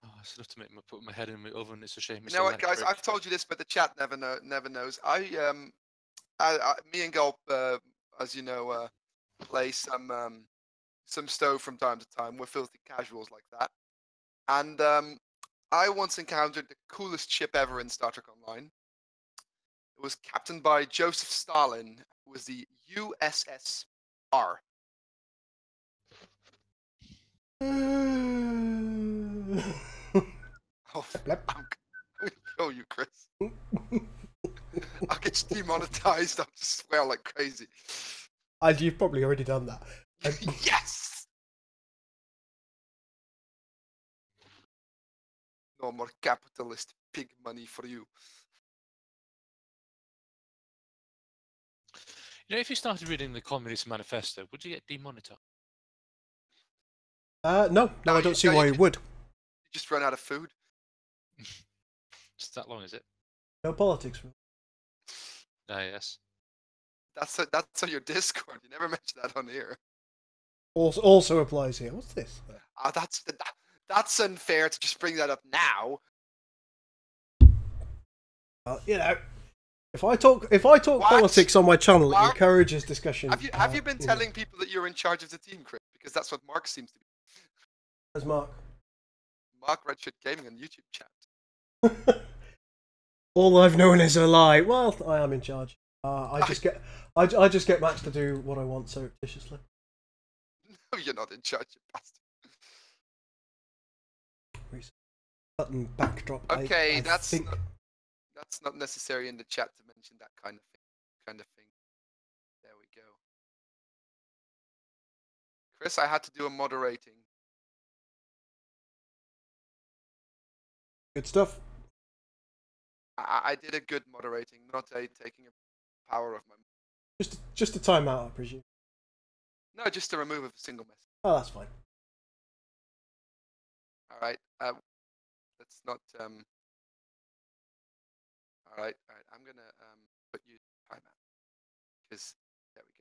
Oh, I still have to put my head in my oven. It's a shame. You know what, guys? I've told you this, but the chat never knows. Me and Gul, as you know, play some stove from time to time. We're filthy casuals like that. And I once encountered the coolest ship ever in Star Trek Online. It was captained by Joseph Stalin. It was the USS R. Oh, I'm going to kill you, Chris. I'll get demonetized. I'll just swear like crazy. You've probably already done that. Yes! No more capitalist pig money for you. You know, if you started reading the Communist Manifesto, would you get demonetized? No, I don't see why you would. You just run out of food. Just that long, is it? No politics. Ah, yes. That's on your Discord. You never mentioned that on here. Also applies here. What's this? That's unfair to just bring that up now. You know, if I talk politics on my channel, Mark, it encourages discussion. Have you been telling people that you're in charge of the team, Chris? Because that's what Mark seems to be. As Mark. Mark VanguardGaming on YouTube chat. All I've known is a lie. Well, I am in charge. I just get Max to do what I want surreptitiously. No, you're not in charge, you bastard. Button backdrop. Okay, I that's think... not necessary in the chat to mention that kind of thing. There we go. Chris, I had to do a moderating. Good stuff. I did a good moderating, not a taking a power of my. Just a timeout, I presume. No, just to remove a single message. Oh, that's fine. All right. Let's not. All right. I'm gonna put you timeout because there we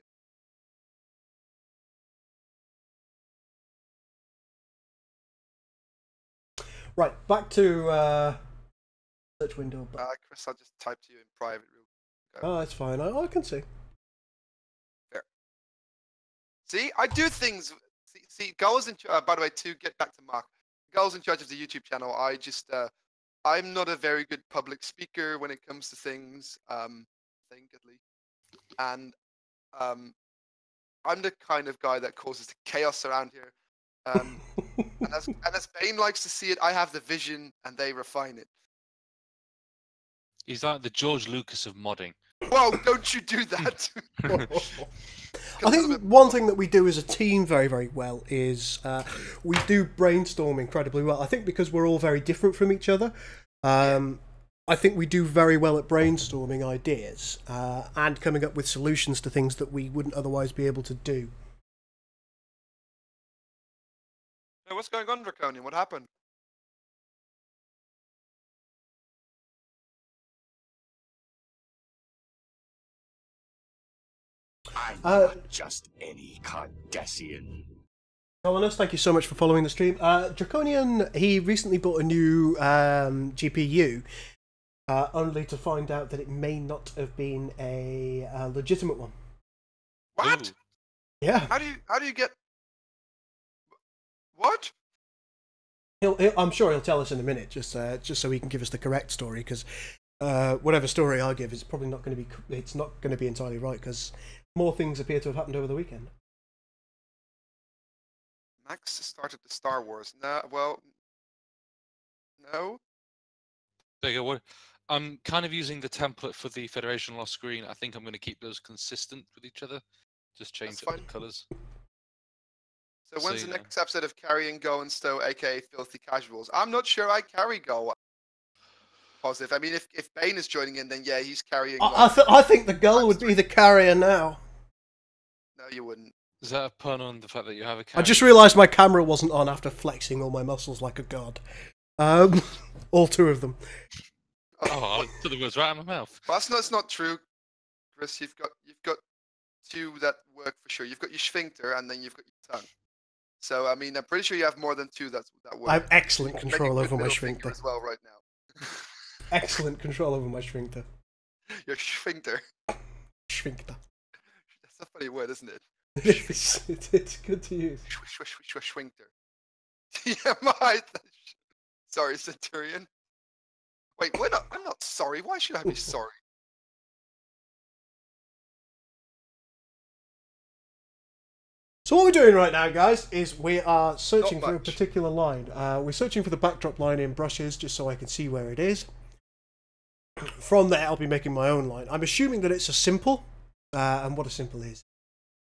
go. Right, back to search window. Chris, I'll just type to you in private. Oh, that's fine. I can see. There. See, I do things. See, Gul's in charge. By the way, to get back to Mark, Gul's in charge of the YouTube channel. I just, I'm not a very good public speaker when it comes to things. I think at least, and I'm the kind of guy that causes the chaos around here. And as Bane likes to see it, I have the vision and they refine it. He's like the George Lucas of modding. Whoa, don't you do that. I think one thing that we do as a team very, very well is we do brainstorm incredibly well. I think because we're all very different from each other, I think we do very well at brainstorming ideas and coming up with solutions to things that we wouldn't otherwise be able to do. Hey, what's going on, Draconian? What happened? I'm not just any Cardassian. Colonist, thank you so much for following the stream. Draconian, he recently bought a new GPU, only to find out that it may not have been a legitimate one. What? Ooh. Yeah. How do you get? What? I'm sure he'll tell us in a minute, just so he can give us the correct story, because whatever story I give is probably not going to be. It's not going to be entirely right, because more things appear to have happened over the weekend. Max started the Star Wars. No, well, no. There you go. What? I'm kind of using the template for the Federation lost screen. I think I'm going to keep those consistent with each other. Just change up the colours. So when's the next episode of Carrying Go and Stow, aka Filthy Casuals? I'm not sure I carry Go. Positive. I mean, if Bane is joining in, then yeah, he's carrying. I think the girl would be the carrier now. No, you wouldn't. Is that a pun on the fact that you have a camera? I just realised my camera wasn't on after flexing all my muscles like a god. All two of them. Oh, to the words right out of my mouth. Well, that's not true, Chris. You've got two that work for sure. You've got your sphincter and then you've got your tongue. So I mean, I'm pretty sure you have more than two that work. I have excellent control over my sphincter as well right now. Excellent control over my sphincter. Your sphincter. Sphincter. That's a funny word, isn't it? It's good to use. Sphincter. TMI. Sorry, Centurion. Wait, I'm not sorry. Why should I be sorry? So what we're doing right now, guys, is we are searching for a particular line. We're searching for the backdrop line in brushes, just so I can see where it is. From there, I'll be making my own line. I'm assuming that it's a simple, and what a simple is.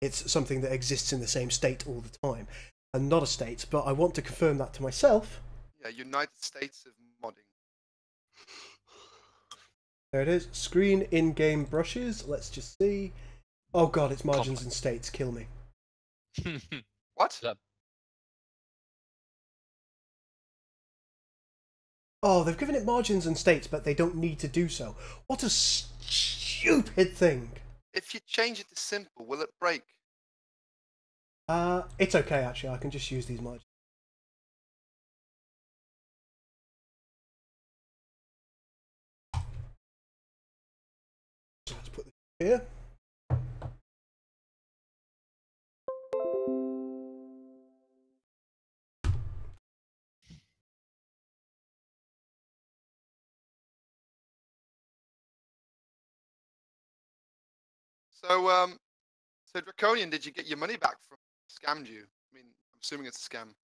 It's something that exists in the same state all the time, and not a state, but I want to confirm that to myself. Yeah, United States of modding. There it is. Screen in-game brushes. Let's just see. Oh god, it's margins and states. Kill me. What? Oh, they've given it margins and states, but they don't need to do so. What a stupid thing. If you change it to simple, will it break? It's okay, actually. I can just use these margins. So let's put this here. So Draconian, did you get your money back from scammed you? I mean, I'm assuming it's a scam.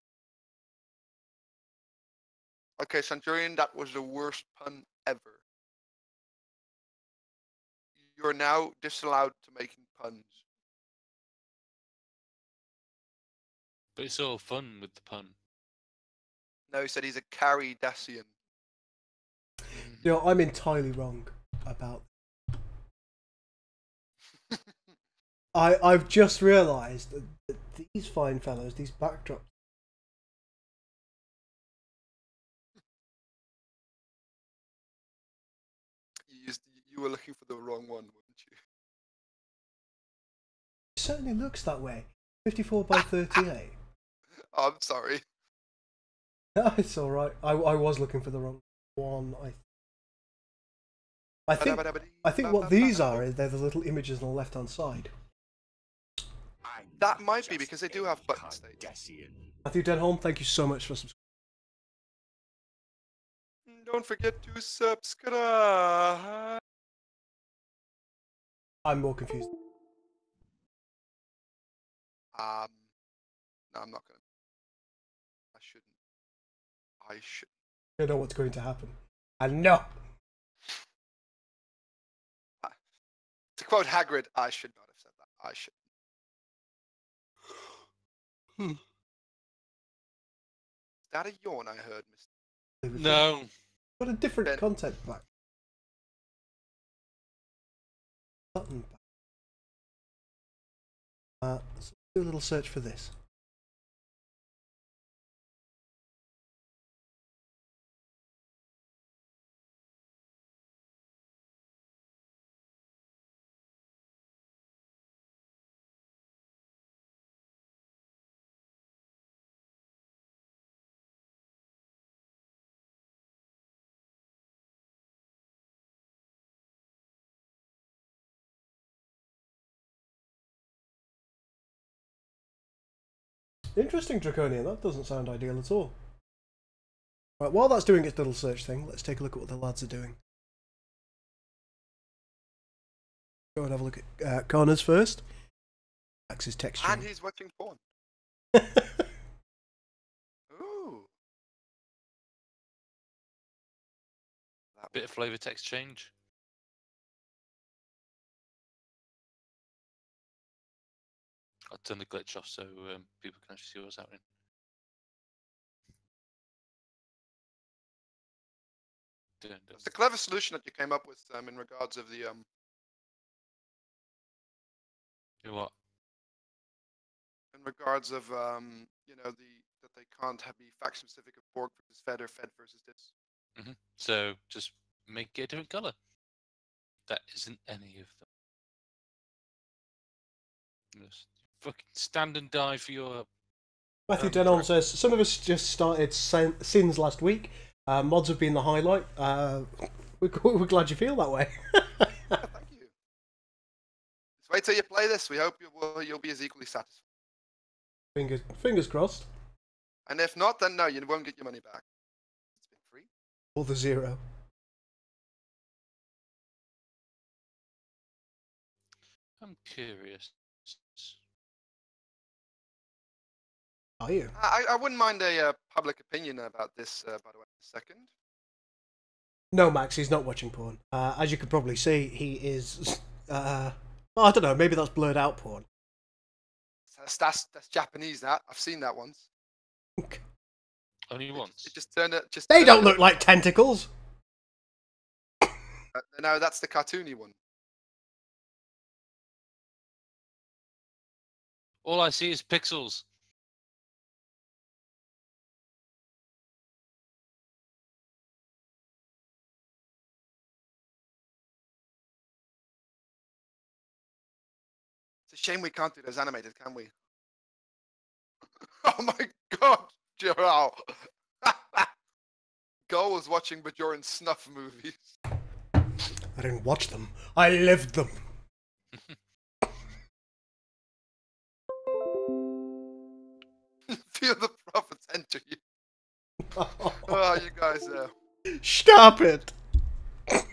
Okay, Centurion, that was the worst pun ever. You're now disallowed to making puns. But it's all fun with the pun. No, he said he's a carry Dacian. You know, I'm entirely wrong about. I've just realised that these fine fellows, these backdrops. You were looking for the wrong one, weren't you? It certainly looks that way. 54 by 38. Oh, I'm sorry. No, it's all right. I was looking for the wrong one. I think what these are is they're the little images on the left hand side. That might be because they do have button states. Matthew Denholm, thank you so much for subscribing. Don't forget to subscribe. I'm more confused. No, I'm not gonna. I should. I know what's going to happen. I know. To quote Hagrid, I should not have said that. I should. Is that a yawn I heard, Mr. No. Got a different content back. Button back. Let's do a little search for this. Interesting, Draconian. That doesn't sound ideal at all. Right, while that's doing its little search thing, let's take a look at what the lads are doing. Go and have a look at Connor's first. Max's texture. And he's watching porn. Ooh. Bit of flavour text change. I'll turn the glitch off so people can actually see what's happening. It's a clever solution that you came up with in regards of the What? In regards of you know, that they can't be fact specific of Borg versus Fed or Fed versus this. So just make it a different colour. That isn't any of them. Just fucking stand and die for your. Matthew Denon says some of us just started Sins last week. Mods have been the highlight. We're glad you feel that way. Thank you. Just wait till you play this. We hope you'll be as equally satisfied. Fingers crossed. And if not, then no, you won't get your money back. It's been free. Or the zero. I'm curious. Are you? I wouldn't mind a public opinion about this, by the way, in a second. No, Max, he's not watching porn. As you could probably see, he is. Well, I don't know. Maybe that's blurred out porn. That's Japanese. That I've seen that once. Only once. It just turned it. They don't look like tentacles. No, that's the cartoony one. All I see is pixels. It's a shame we can't do those animated, can we? Oh my god, Joel! Gul was watching Bajoran snuff movies. I didn't watch them. I lived them. Feel the prophets enter you. Oh, you guys. Stop it! That's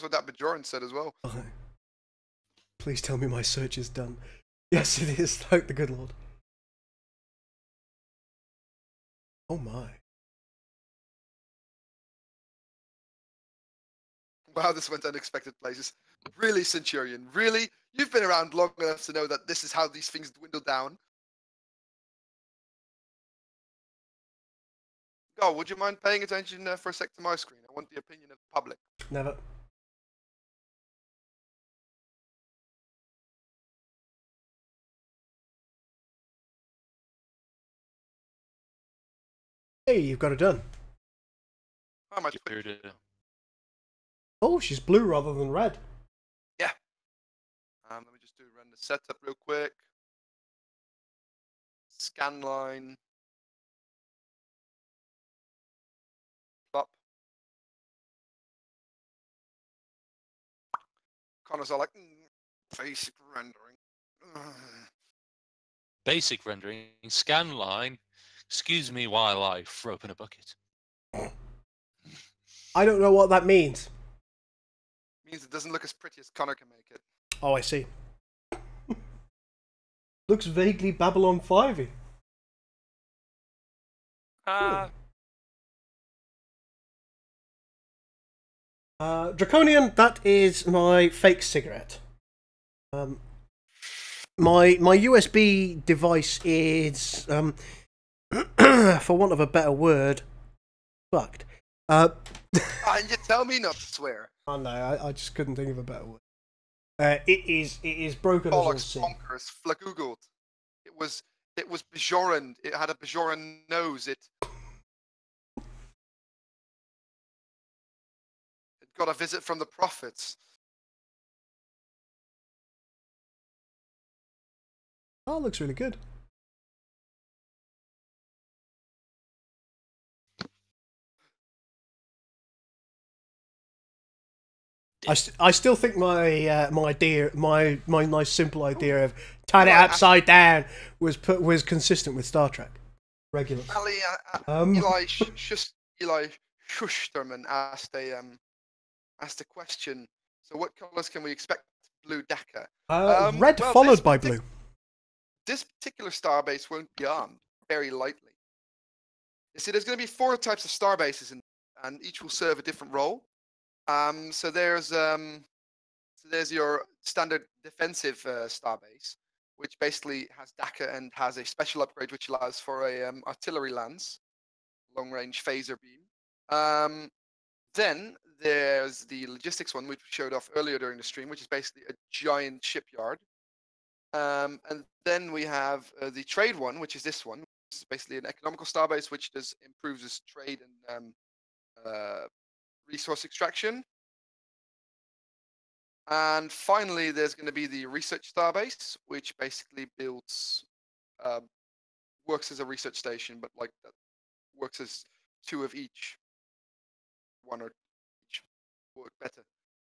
what that Bajoran said as well. Okay. Please tell me my search is done. Yes, it is. Thank the good Lord. Oh my. Wow, this went unexpected places. Really, Centurion? Really? You've been around long enough to know that this is how these things dwindle down. Go, would you mind paying attention for a sec to my screen? I want the opinion of the public. Never. Hey, you've got it done. How much? Oh, she's blue rather than red. Yeah. Let me just run the setup real quick. Scan line. Plop. Connor's all like, basic rendering. Basic rendering, scan line. Excuse me while I throw up in a bucket. I don't know what that means. Means it doesn't look as pretty as Connor can make it. Oh, I see. Looks vaguely Babylon 5-y. Draconian, that is my fake cigarette. My USB device is, for want of a better word, fucked. And you tell me not to swear. Oh no, I just couldn't think of a better word. It is broken as all sin. Bonkers, flagoogled. It was Bajoran. It had a Bajoran nose. It got a visit from the prophets. Oh, it looks really good. I still think my my nice simple idea of turn it upside down was consistent with Star Trek. Regular. Ali, Eli Schusterman asked a question. So, what colours can we expect? Blue Dakar. Red followed by blue. This particular starbase won't be armed very lightly. You see, there's going to be 4 types of starbases, and each will serve a different role. So there's your standard defensive starbase, which basically has Dakar and has a special upgrade which allows for a artillery lance, long-range phaser beam. Then there's the logistics one, which we showed off earlier during the stream, which is basically a giant shipyard. And then we have the trade one, which is this one, which is basically an economical starbase, which improves its trade and resource extraction. And finally, there's going to be the research starbase, which basically builds, works as a research station, but like that works as 2 of each. 1 or each work better,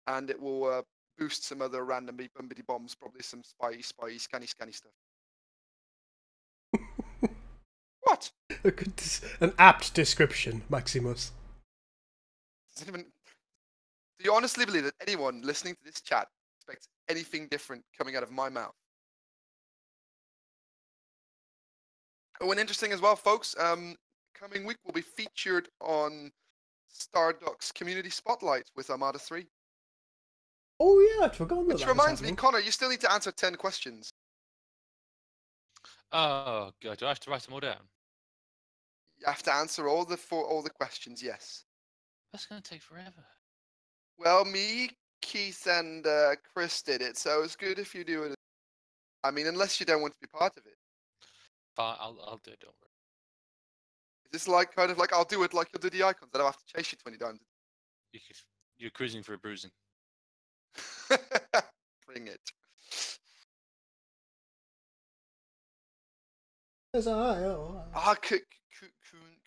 and it will boost some other random bumpity bombs, probably some spy, scanny stuff. What? An apt description, Maximus. Do you honestly believe that anyone listening to this chat expects anything different coming out of my mouth? Oh, and interesting as well, folks. Coming week will be featured on Stardock's Community Spotlight with Armada 3. Oh yeah, I'd forgotten that. Which reminds me, Connor, you still need to answer 10 questions. Oh god, do I have to write them all down? You have to answer all the questions, yes. That's gonna take forever. Well, me, Keith, and Chris did it, so it's good if you do it. I mean, unless you don't want to be part of it. But I'll do it. Don't worry. Is this like kind of like I'll do it like you'll do the icons? I don't have to chase you 20 times. You're cruising for a bruising. Bring it.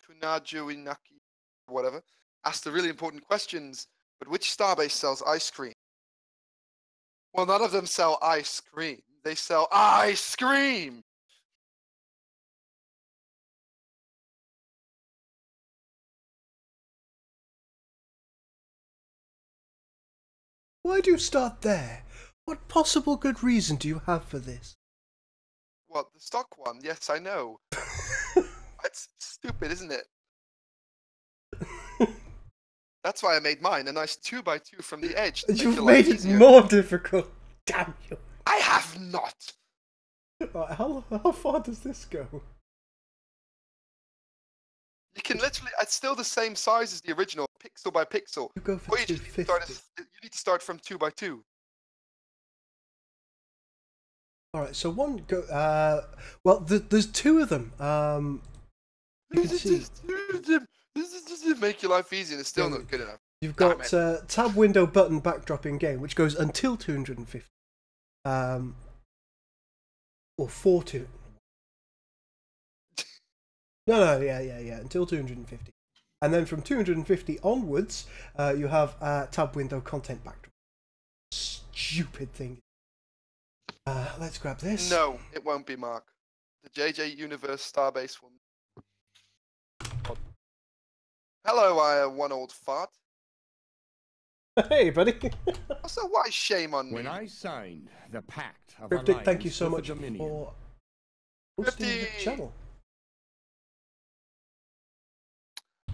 Kunaju Inaki, whatever, asked the really important questions. But which starbase sells ice cream? Well, none of them sell ice cream. They sell ice cream. Why do you start there? What possible good reason do you have for this? What, the stock one? Yes, I know. It's stupid, isn't it? That's why I made mine, a nice 2x2 from the edge. You've made it more difficult. Damn you. I have not. How far does this go? You can literally, it's still the same size as the original, pixel by pixel. You go for 250. You need to start from 2x2. Alright, so one go. Well, there's two of them. You can see. This is just to make your life easy, and it's still not good enough. You've got tab window button backdrop in game, which goes until 250. Or 4 No, yeah, until 250. And then from 250 onwards, you have tab window content backdrop. Stupid thing. Let's grab this. No, it won't be, Mark. The JJ Universe Starbase will. Hello, one old fart. Hey, buddy. Also, why shame on me? When I signed the Pact of Cryptic, Alliance thank you so with the much Dominion, for hosting the Cryptic. channel.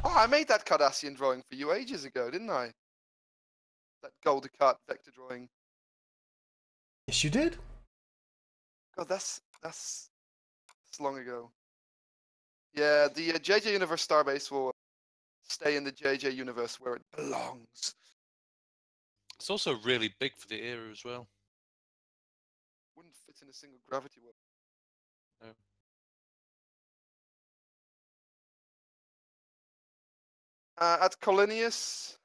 Oh, I made that Cardassian drawing for you ages ago, didn't I? That Gul Damar vector drawing. Yes, you did. God, that's long ago. Yeah, the JJ Universe Starbase will stay in the JJ Universe where it belongs. It's also really big for the era as well. Wouldn't fit in a single gravity well. No. At Colonius,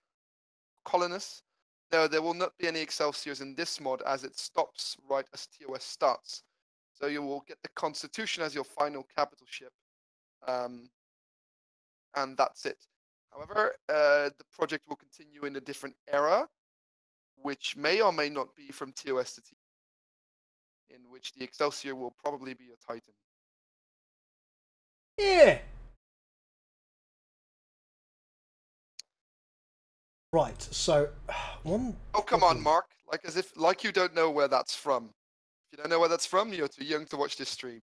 no, there will not be any Excelsiors in this mod as it stops right as TOS starts. So you will get the Constitution as your final capital ship. And that's it. However, the project will continue in a different era, which may or may not be from TOS to TOS, in which the Excelsior will probably be a Titan. Yeah. Right. So one. Oh, come on, Mark. Like you don't know where that's from. If you don't know where that's from, you're too young to watch this stream.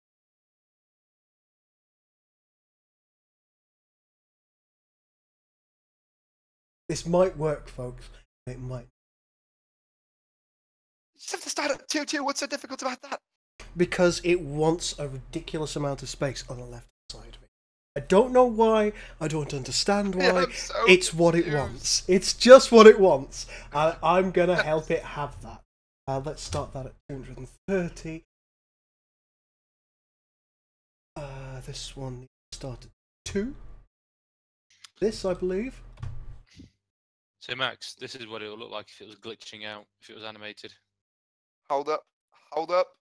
This might work, folks. It might. You just have to start at 2-2. What's so difficult about that? Because it wants a ridiculous amount of space on the left side of it. I don't know why. I don't understand why. Yeah, so it's what it confused. wants. It's just what it wants. I'm going to help it have that. Let's start that at 230. This one needs to start at 2. This, I believe. So Max, this is what it would look like if it was glitching out, if it was animated. Hold up. Hold up.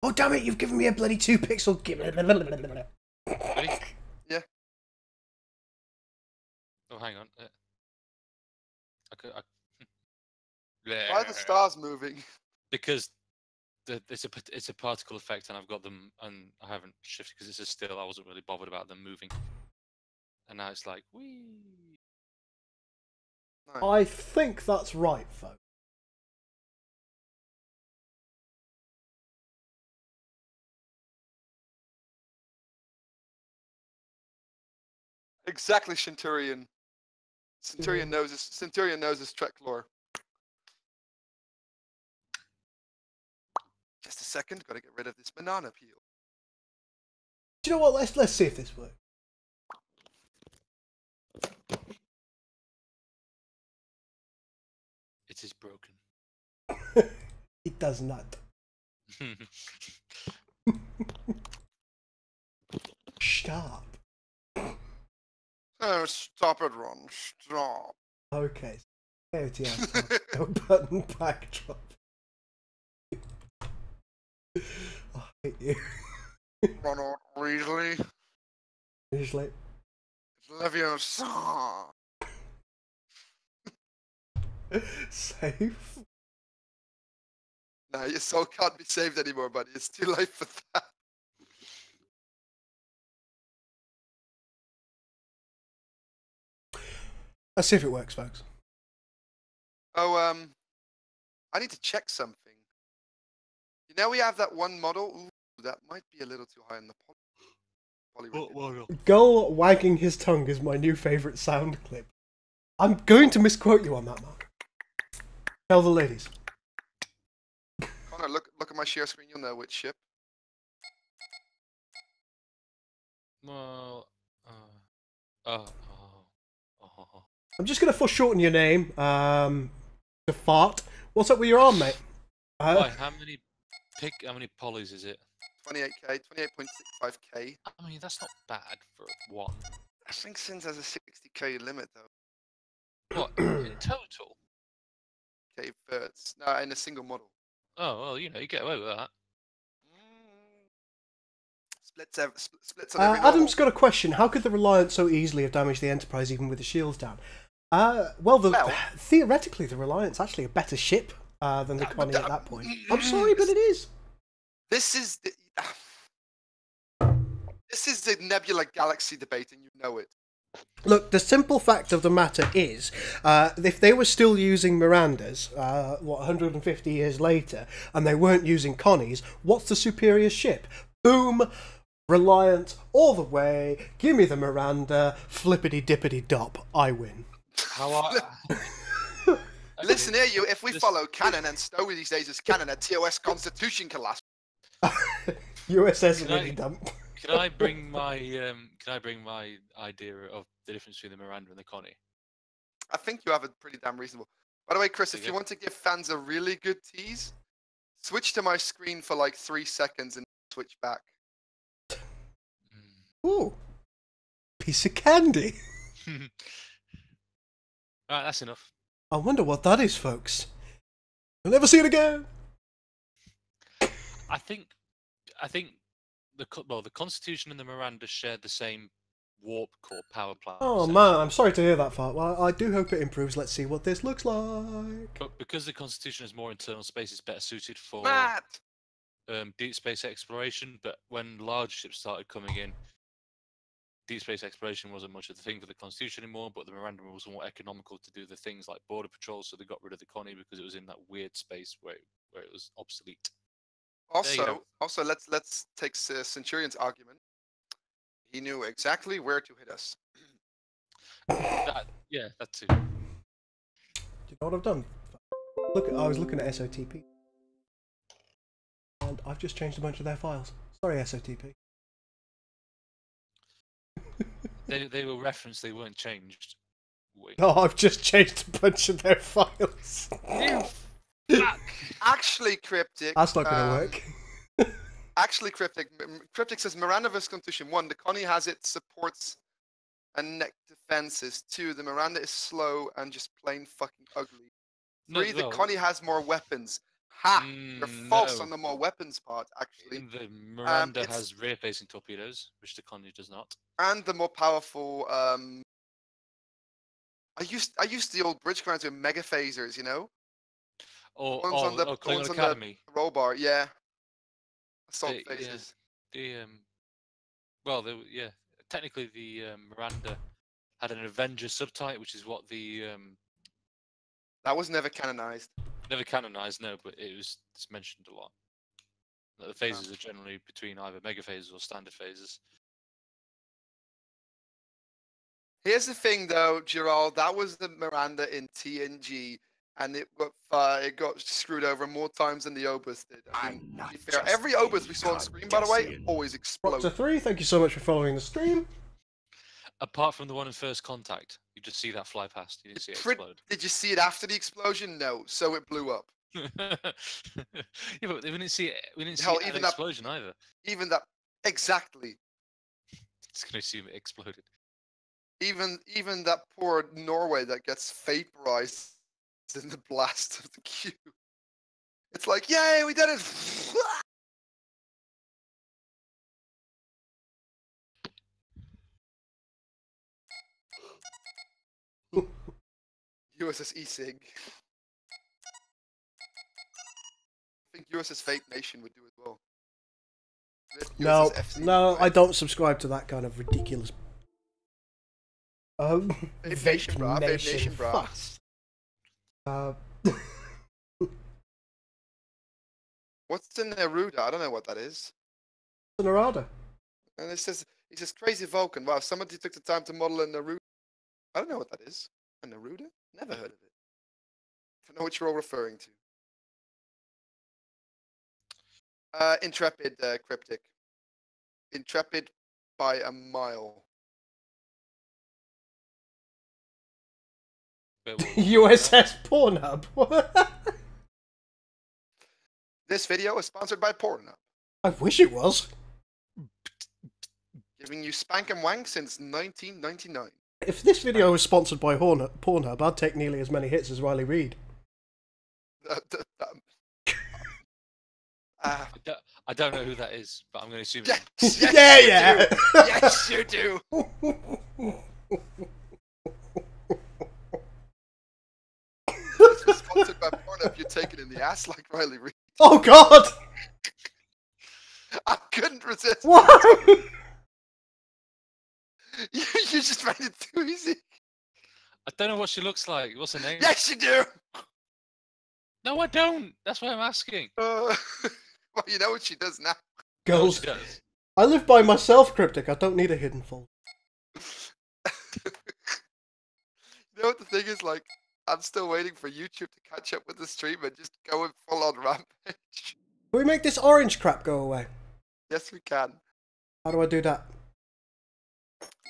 Oh, damn it, you've given me a bloody 2-pixel. Ready? Yeah. Oh, hang on. Why are the stars moving? Because it's a particle effect, and I've got them, and I haven't shifted because it's a still. I wasn't really bothered about them moving, and now it's like whee. Nice. I think that's right, folks. Exactly, Centurion. Centurion knows his Trek lore. Just a second, gotta get rid of this banana peel. Do you know what? Let's see if this works. It is broken. It does not. Stop. Oh, stop it, Ron. Stop. Okay. AOTM. No button backdrop. I hate you. Ronald Weasley. Usually. Leviosa. Safe. No, your soul can't be saved anymore, buddy. It's too late for that. Let's see if it works, folks. Oh, I need to check something. You know, we have that one model. Ooh, that might be a little too high in the poly. What model? Gull wagging his tongue is my new favourite sound clip. I'm going to misquote you on that, Mark. Tell the ladies. Connor, look at my share screen. You'll know which ship. Well, I'm just going to foreshorten your name to Fart. What's up with your arm, mate? Why, how many polys is it? 28k, 28.65k. I mean, that's not bad for one. I think Sins has a 60k limit though. What, in total? K verts. No, in a single model. Oh, well, you know, you get away with that. Splits on every model. Adam's got a question. How could the Reliant so easily have damaged the Enterprise even with the shields down? Well, theoretically, the Reliant's actually a better ship than the Connie at that point. I'm sorry, but it is. This is the Nebula Galaxy debate, and you know it. Look, the simple fact of the matter is, if they were still using Mirandas, 150 years later, and they weren't using Connies, what's the superior ship? Boom! Reliant, all the way, give me the Miranda, flippity-dippity-dop, I win. Listen here, you, if we follow canon and Stowe these days as canon, a TOS Constitution can last. USS really dump. Can I bring my idea of the difference between the Miranda and the Connie? I think you have it pretty damn reasonable. By the way, Chris, if you want to give fans a really good tease, switch to my screen for like 3 seconds and switch back. Ooh, piece of candy. Right, that's enough. I wonder what that is, folks. You'll never see it again. I think the Constitution and the Miranda shared the same warp core power plant. Oh man, I'm sorry to hear that, Fart. Well, I do hope it improves. Let's see what this looks like. But because the Constitution has more internal space, it's better suited for deep space exploration. But when large ships started coming in, deep space exploration wasn't much of the thing for the Constitution anymore. But the Miranda was more economical to do the things like border patrol, so they got rid of the Connie because it was in that weird space where it was obsolete. Also, let's take Centurion's argument. He knew exactly where to hit us. Yeah, that too. Do you know what I've done? Look, I was looking at SOTP, and I've just changed a bunch of their files. Sorry, SOTP. They were referenced. They weren't changed. Wait. No, I've just changed a bunch of their files. Actually, Cryptic. That's not going to work. Actually, Cryptic says Miranda vs. Constitution. 1, the Connie has its supports and neck defenses. 2, the Miranda is slow and just plain fucking ugly. 3, the Connie has more weapons. Ha! You're false on the more weapons part, actually. The Miranda has rear-facing torpedoes, which the Connie does not. And the more powerful. I used the old bridge commands with mega phasers, you know. Klingon Academy. Roll bar, yeah. Assault phasers. Technically the Miranda had an Avenger subtype, which is what the that was never canonized. Never canonized, no, but it's mentioned a lot. The phases are generally between either mega phases or standard phases. Here's the thing, though, Gerald. That was the Miranda in TNG, and it got screwed over more times than the Obus did. I mean, to be fair, every Obus we saw on screen, by the way, always exploded. Doctor 3, thank you so much for following the stream. Apart from the one in First Contact, you just see that fly past. You didn't see it explode. Did you see it after the explosion? No, so it blew up. Yeah, but we didn't see it. We didn't see Hell, an even that- explosion either. Even that, exactly. It's gonna assume it exploded. Even that poor Norway that gets vaporized in the blast of the cube. It's like, yay, we did it! USS E-Sig. I think USS Fate Nation would do as well. No, USS FC no, would. I don't subscribe to that kind of ridiculous. Vape Nation, brah. Vape Nation, brah. Fuck. What's in Neruda? I don't know what that is. Narada. And it says crazy Vulcan. Wow, somebody took the time to model a Neruda. I don't know what that is. A Neruda? Never heard of it. I don't know what you're all referring to. Intrepid cryptic. Intrepid by a mile. USS Pornhub. This video is sponsored by Pornhub, I wish it was. giving you spank and wank since 1999. If this video was sponsored by Pornhub, I'd take nearly as many hits as Riley Reid. I don't know who that is, but I'm going to assume. Yes, Yeah. Yes, you do. This was sponsored by Pornhub. You take it in the ass like Riley Reid. Oh God! I couldn't resist. Why? You just made it too easy. I don't know what she looks like. What's her name? Yes, you do. No, I don't. That's why I'm asking. Well, you know what she does now. Girls, She does. I live by myself, Cryptic. I don't need a hidden folder. You know what the thing is? Like, I'm still waiting for YouTube to catch up with the stream and just go in full on rampage. Can we make this orange crap go away? Yes, we can. How do I do that?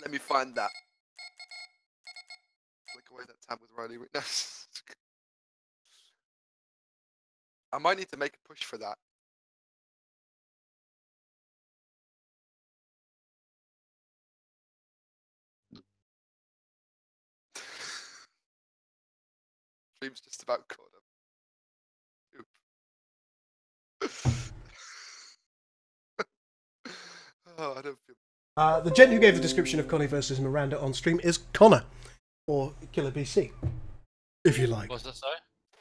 Let me find that. Click away that tab with Riley. No. I might need to make a push for that. Stream's just about caught up. Oh, I don't feel. The gent who gave the description of Connie versus Miranda on stream is Connor, or Killer BC, if you like. What's that, sorry?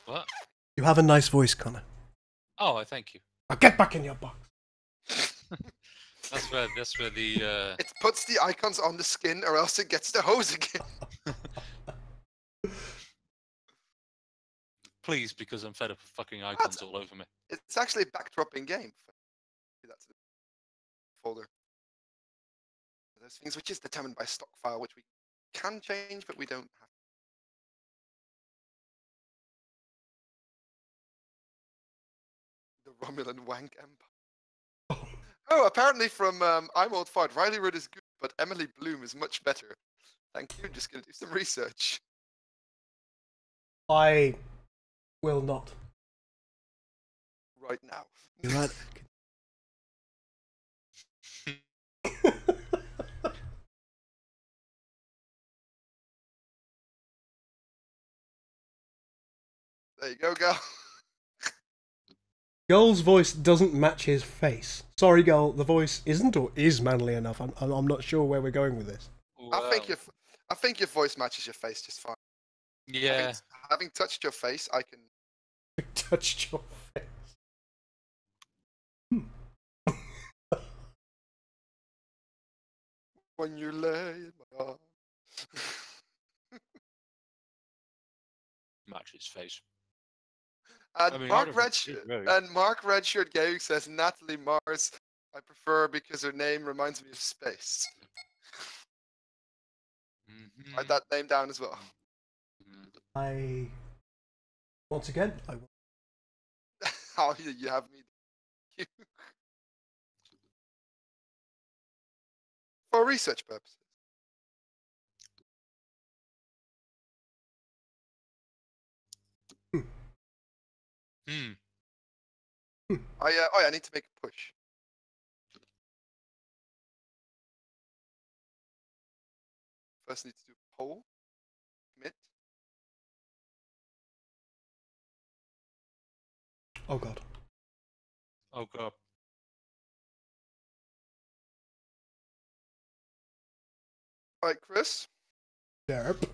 What? You have a nice voice, Connor. Oh, I thank you. Now get back in your box. That's where the It puts the icons on the skin, or else it gets the hose again. please, because I'm fed up of fucking icons all over me. It's actually a backdrop in game. That's a folder. Those things, which is determined by stock file, which we can change, but we don't have. The Romulan wank empire. Oh, apparently from I'm Old Fart, Riley Rudd is good, but Emily Bloom is much better. Thank you. Just gonna do some research. I will not. Right now. You're right. There you go, girl. Gull's voice doesn't match his face. Sorry, Gull, the voice isn't or is manly enough. I'm not sure where we're going with this. Well, I think your voice matches your face just fine. yeah. Having touched your face, I can. Touched your face. When you lay in my arms. Match his face. And I mean, Mark I don't think it's Mark Redshirt Gaming says Natalie Mars I prefer because her name reminds me of space. Write that name down as well. Once again, I will. How you have me. For research purposes. Hmm. I need to make a push. First, I need to do a poll. Commit. Oh god. Oh god. All right, Chris. Derp.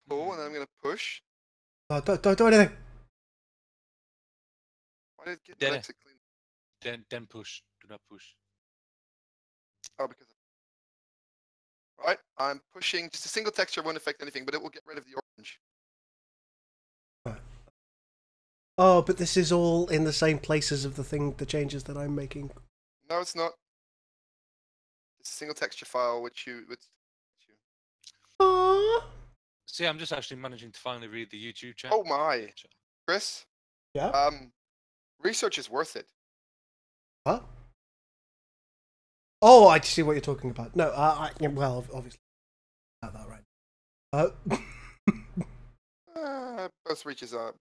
Poll, and then I'm gonna push. Don't do anything. Why did it get Then- exit clean? Then push. Do not push. Oh, because. Right, I'm pushing. Just a single texture won't affect anything, but it will get rid of the orange. Oh, but this is all in the same places of the changes that I'm making. No, it's not. It's a single texture file which you. Aww. See, I'm just actually managing to finally read the YouTube chat. Oh my, Chris. Yeah. Research is worth it. Huh? Oh, I see what you're talking about. No, well, obviously, not that right. Both researches are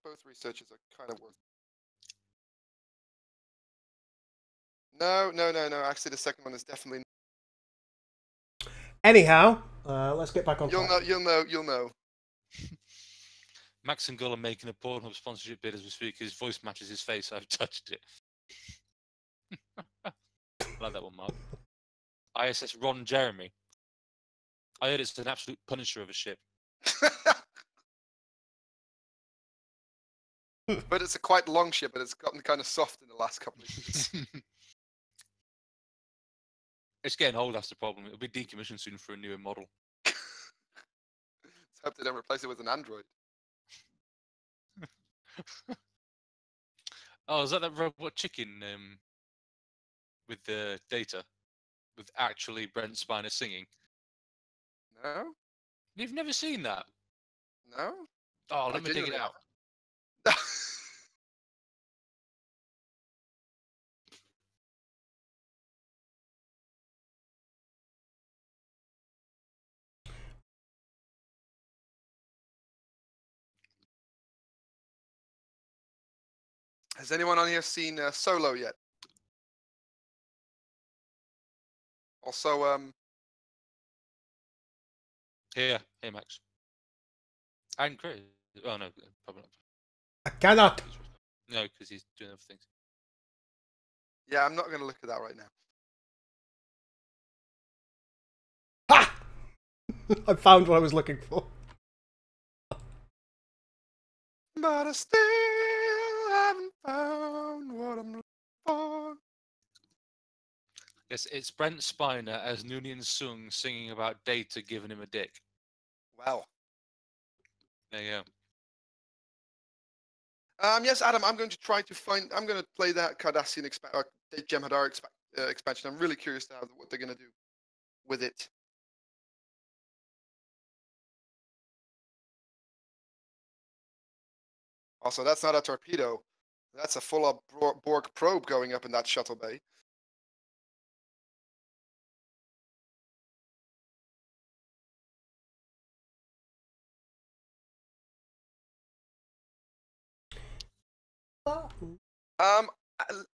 kind of worth it. No. Actually, the second one is definitely. Anyhow, let's get back on track. You'll know. Max and Gull are making a Pornhub sponsorship bid as we speak. His voice matches his face. I've touched it. I like that one, Mark. ISS Ron Jeremy. I heard it's an absolute punisher of a ship. But it's a quite long ship, and it's gotten kind of soft in the last couple of years. It's getting old, that's the problem. It'll be decommissioned soon for a newer model. Let's hope they don't replace it with an android. Oh, is that robot chicken with the data? With actually Brent Spiner singing? No? You've never seen that? No? Oh, let me dig it genuinely out. Has anyone on here seen Solo yet? Also, Here, hey Max. And Chris. Oh no, probably not. I cannot. No, because he's doing other things. yeah, I'm not going to look at that right now. Ha! I found what I was looking for. But I still haven't found what I'm looking for. Yes, it's Brent Spiner as Noonien Sung singing about Data giving him a dick. Wow. There you go. Yes, Adam, I'm going to try to find. I'm going to play that Cardassian Jem'Hadar expansion. I'm really curious to what they're going to do with it. Also, that's not a torpedo. That's a full-up Borg probe going up in that shuttle bay.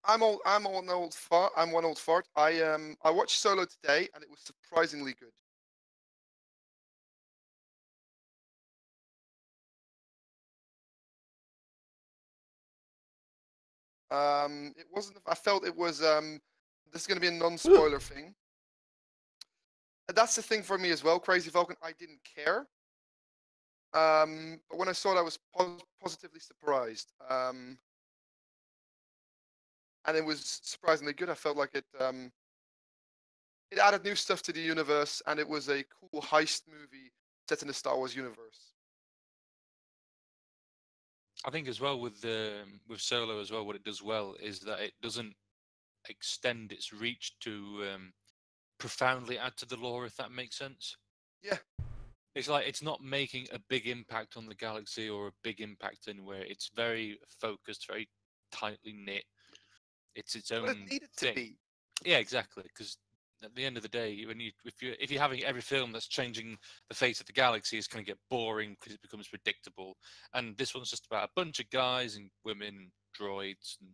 I'm one old fart. I watched Solo today, and it was surprisingly good. It wasn't. I felt it was. This is going to be a non-spoiler thing. And that's the thing for me as well. Crazy Vulcan. I didn't care. But when I saw it, I was positively surprised. And it was surprisingly good. I felt like it added new stuff to the universe, and it was a cool heist movie set in the Star Wars universe. I think as well with Solo as well, what it does well is that it doesn't extend its reach to profoundly add to the lore, if that makes sense. Yeah. It's like it's not making a big impact on the galaxy or a big impact anywhere. It's very focused, very tightly knit. It's its own But it needed to thing. be. Yeah, exactly. Because at the end of the day, if you're having every film that's changing the fate of the galaxy, it's going to get boring because it becomes predictable. And this one's just about a bunch of guys and women and droids and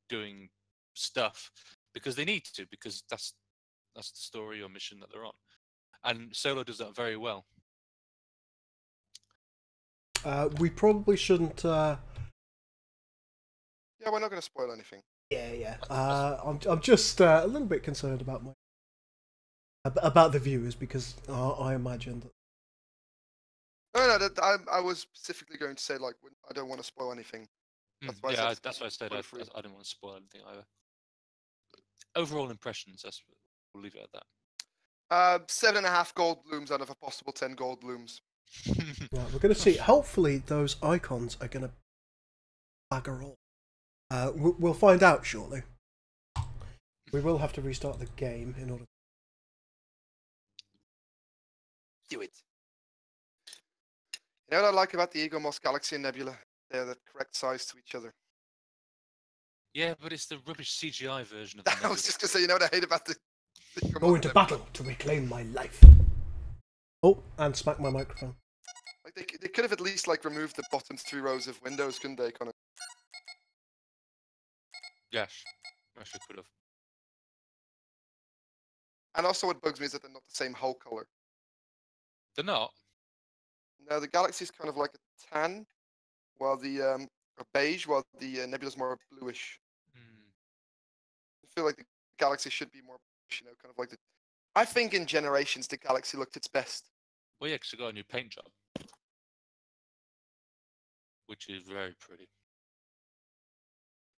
doing stuff because they need to, because that's the story or mission that they're on. And Solo does that very well. We probably shouldn't. Yeah, we're not going to spoil anything. Yeah. I'm just a little bit concerned about the viewers because I imagine that. No. I was specifically going to say like I don't want to spoil anything. That's why I said I didn't want to spoil anything either. Overall impressions. We'll leave it at that. 7.5 gold blooms out of a possible 10 gold blooms. Yeah, we're going to see. Hopefully, those icons are going to bugger all. We'll find out shortly. We will have to restart the game in order. Do it. You know what I like about the Egomos Galaxy and Nebula? They're the correct size to each other. Yeah, but it's the rubbish CGI version of the I was just going to say, you know what I hate about the Go into battle to reclaim my life. Oh, and smack my microphone. Like they could have at least like removed the bottom 3 rows of windows, couldn't they, Connor? Yes, actually could have. And also what bugs me is that they're not the same hull color. They're not? No, the Galaxy's kind of like a tan, while the or beige, while the Nebula's more bluish. I feel like the Galaxy should be more, kind of like the. I think in Generations the Galaxy looked its best. Well, yeah, because it got a new paint job, which is very pretty.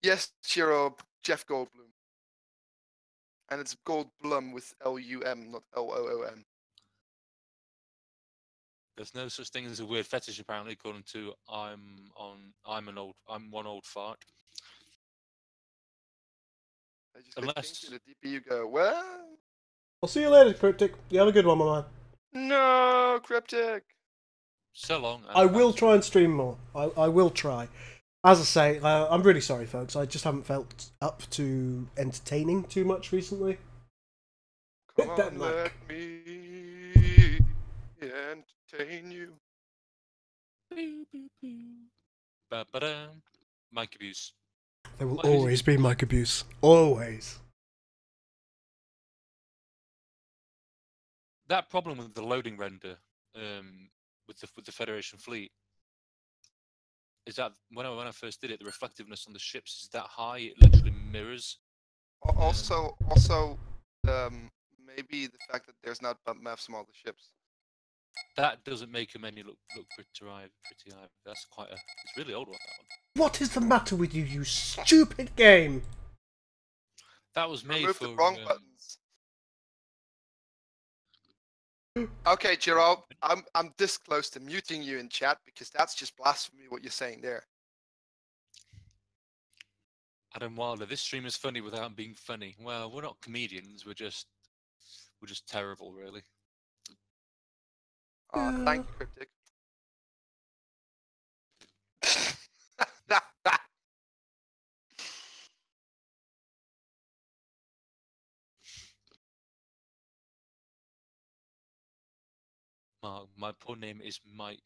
Yes, Chiro, Jeff Goldblum. And it's Goldblum with L-U-M, not L-O-O-M. There's no such thing as a weird fetish, apparently, according to I'm one old fart. I just Unless think in the DP you go, well. I'll see you later, Cryptic. You have a good one, my man. No, Cryptic. So long. I will try and stream more. I will try. As I say, I'm really sorry, folks. I just haven't felt up to entertaining too much recently. Come on, let me entertain you. Mic abuse. There will always be mic abuse. Always. That problem with the loading render, with the Federation fleet, is that when I first did it, the reflectiveness on the ships is that high, it literally mirrors. Also, maybe the fact that there's not bump maps from all the ships. That doesn't make them any look pretty high. That's quite it's really old one, that one. What is the matter with you, you stupid game? That was made for the wrong buttons. Okay, Gerald, I'm this close to muting you in chat because that's just blasphemy what you're saying there. Adam Wilder, this stream is funny without being funny. Well, we're not comedians. We're just terrible, really. Thank you, Cryptic. My porn name is Mike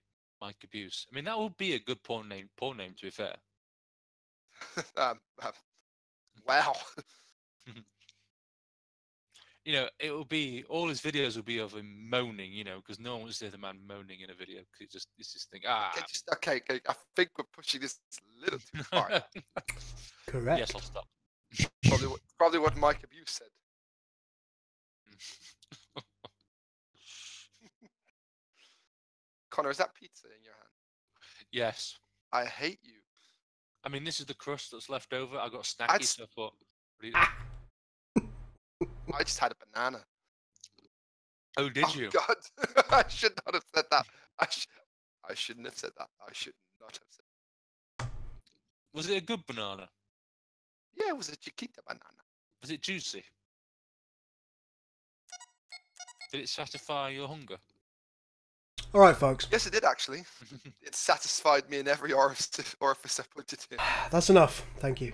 Abuse. I mean, that would be a good porn name. To be fair. Wow. You know, it will be all his videos will be of him moaning. You know, because no one wants to hear the man moaning in a video. Because it's just think Okay, I think we're pushing this a little too far. Correct. Yes, I'll stop. Probably what Mike Abuse said. Connor, is that pizza in your hand? Yes. I hate you. I mean, this is the crust that's left over. I got snacky, so I thought. I just had a banana. Oh, did you? God, I should not have said that. I shouldn't have said that. I should not have said that. Was it a good banana? Yeah, it was a Chiquita banana. Was it juicy? Did it satisfy your hunger? All right, folks. Yes, it did actually. It satisfied me in every orifice I put it in. That's enough. Thank you.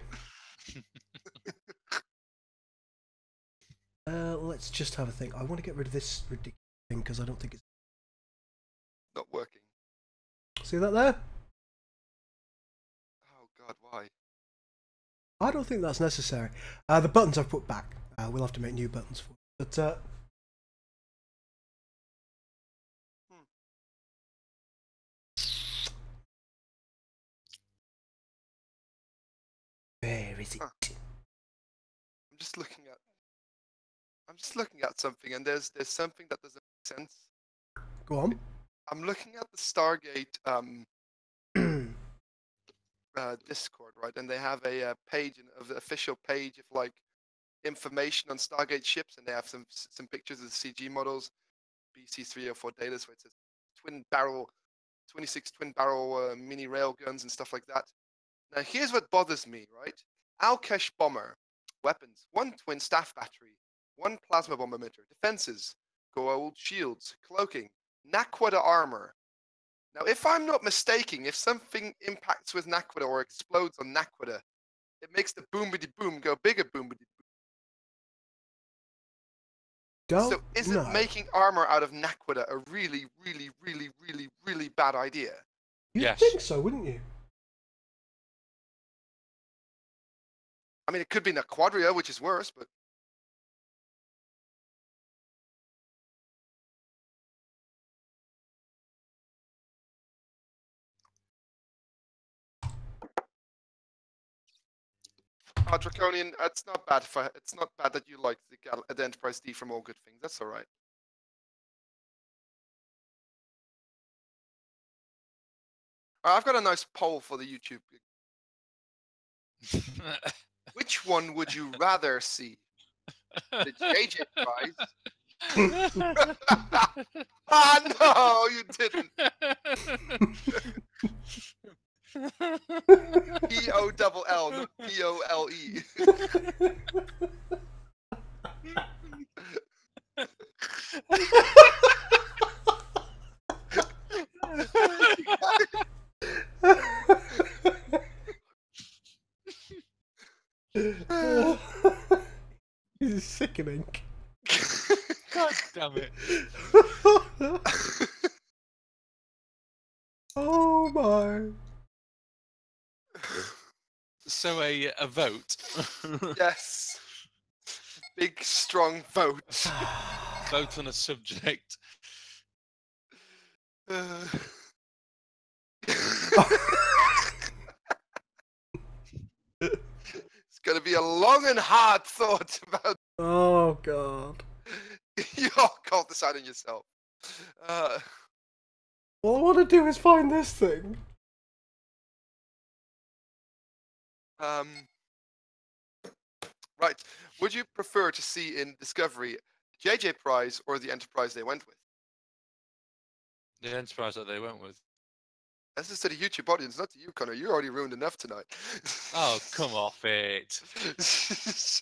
Let's just have a think. I want to get rid of this ridiculous thing because I don't think it's not working. See that there? Oh God, why? I don't think that's necessary. The buttons I've put back. We'll have to make new buttons for it. But where is it? I'm just looking at something, and there's something that doesn't make sense. Go on. I'm looking at the Stargate Discord, right? And they have a page of the official page of like information on Stargate ships, and they have some pictures of the CG models, BC-304 data, so it says 26 twin barrel mini rail guns and stuff like that. Now here's what bothers me, right? Alkesh bomber, weapons, 1 twin staff battery, 1 plasma bomb emitter, defenses, gold shields, cloaking, Naquadah armor. Now, if I'm not mistaken, if something impacts with Naquadah or explodes on Naquadah, it makes the boom-biddy-boom go bigger boom-biddy-boom. So is it making armor out of Naquadah a really, really, really, really, really bad idea? You'd think so, wouldn't you? I mean, it could be Naquadria, which is worse, but... Draconian, it's not bad that you like the Enterprise D from All Good Things. That's all right. I've got a nice poll for the YouTube. Which one would you rather see? The JJ prize? Ah, no, you didn't. P-O-double-L, not P-O-L-E. This is sickening. God damn it. Oh my. So a vote. Yes. Big strong vote. Vote on a subject. It's going to be a long and hard thought about. Oh God. You all can't decide on yourself. All I want to do is find this thing. Right. Would you prefer to see in Discovery JJ Prize or the Enterprise they went with? The Enterprise that they went with. This is to the YouTube audience, not to you, Connor. You already ruined enough tonight. Oh, come off it. What's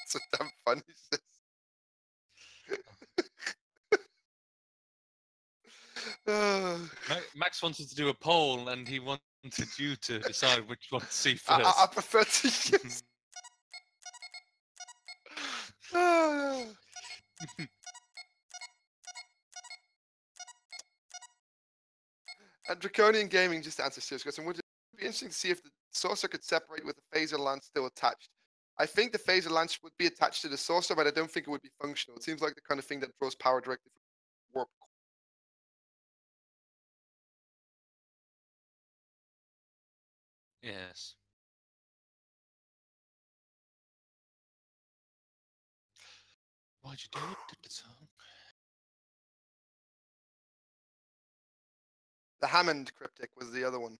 so damn funny? Max wanted to do a poll, and he wanted you to decide which one to see first. I prefer to use. And Draconian Gaming, just to answer serious question, would it be interesting to see if the saucer could separate with the phaser lance still attached? I think the phaser lance would be attached to the saucer, but I don't think it would be functional. It seems like the kind of thing that draws power directly from warp. Yes. Why'd you do it? The Hammond cryptic was the other one.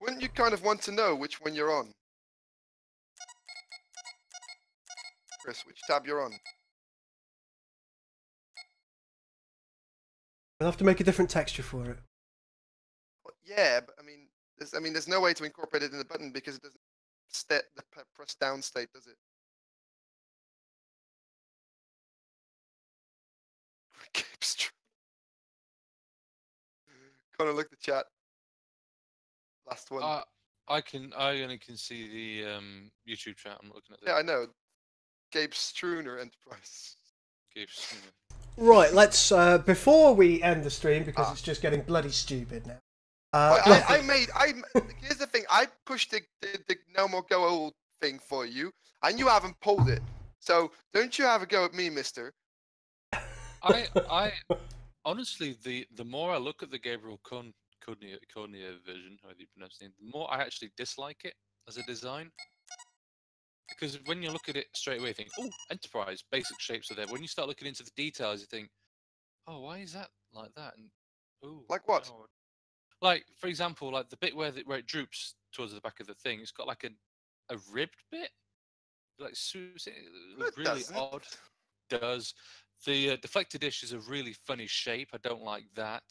Wouldn't you kind of want to know which one you're on? Chris, which tab you're on? We'll have to make a different texture for it. Well, yeah, but I mean, there's no way to incorporate it in the button because it doesn't press down state, does it? Connor, look at the chat. Last one. I only can see the YouTube chat. I'm not looking at the Yeah, I know. Gabe Struner Enterprise. Gabe Struner. Right, let's before we end the stream, because it's just getting bloody stupid now. Here's the thing. I pushed the no more go old thing for you, and you haven't pulled it. So don't you have a go at me, Mister? I honestly, the more I look at the Gabriel Cornier version, however you pronounce it, the more I actually dislike it as a design. Because when you look at it straight away, you think, oh, Enterprise, basic shapes are there. But when you start looking into the details, you think, oh, why is that like that? And oh, like what? No. Like, for example, like the bit where it droops towards the back of the thing, it's got like a ribbed bit. Like, really odd. Does. The deflected dish is a really funny shape. I don't like that.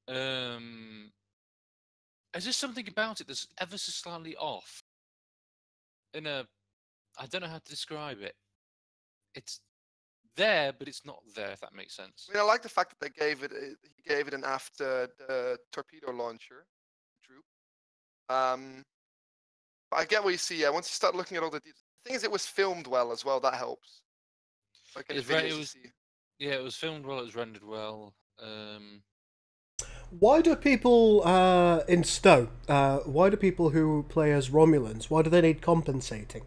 There's just something about it that's ever so slightly off. I don't know how to describe it. It's there, but it's not there, if that makes sense. I mean, I like the fact that he gave it an after the torpedo launcher droop. But I get what you see. Yeah, once you start looking at all the thing is, it was filmed well as well. That helps. Like it was filmed well. It was rendered well. Why do people in Stowe? Why do people who play as Romulans? Why do they need compensating?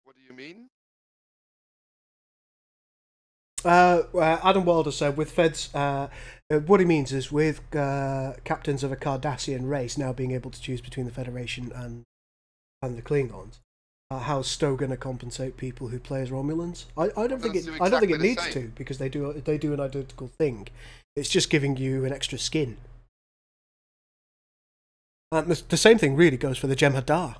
What do you mean? Adam Wilder said, with Feds, what he means is with captains of a Cardassian race now being able to choose between the Federation and the Klingons, how's Stowe going to compensate people who play as Romulans? I don't think it needs to, because they do an identical thing. It's just giving you an extra skin. And the same thing really goes for the Jem'Hadar.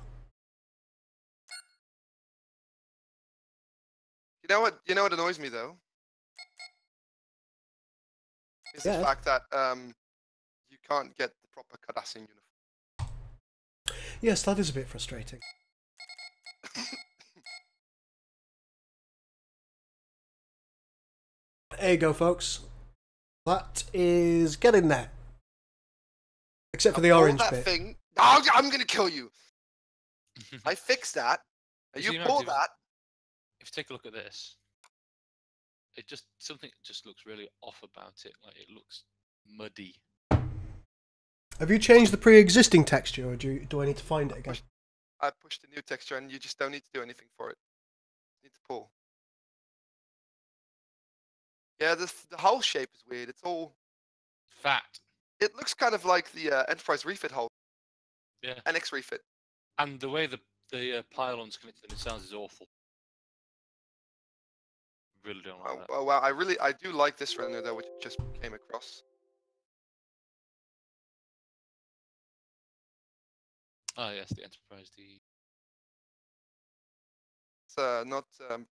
You know what annoys me though? Is the fact that you can't get the proper Cardassian uniform. Yes, that is a bit frustrating. There you go, folks. That is getting there. Except for the orange bit. Thing. Oh, I'm going to kill you. I fixed that. You pull that. If you take a look at this, something just looks really off about it. Like, it looks muddy. Have you changed the pre-existing texture, or do I need to find it again? I pushed the new texture, and you just don't need to do anything for it. You need to pull. Yeah, the hull shape is weird. It's all fat. It looks kind of like the Enterprise refit hull. Yeah. NX refit. And the way the pylons connected in sounds is awful. Really don't like that. Oh wow, I do like this render though, which just came across. Oh yes, the Enterprise D. It's not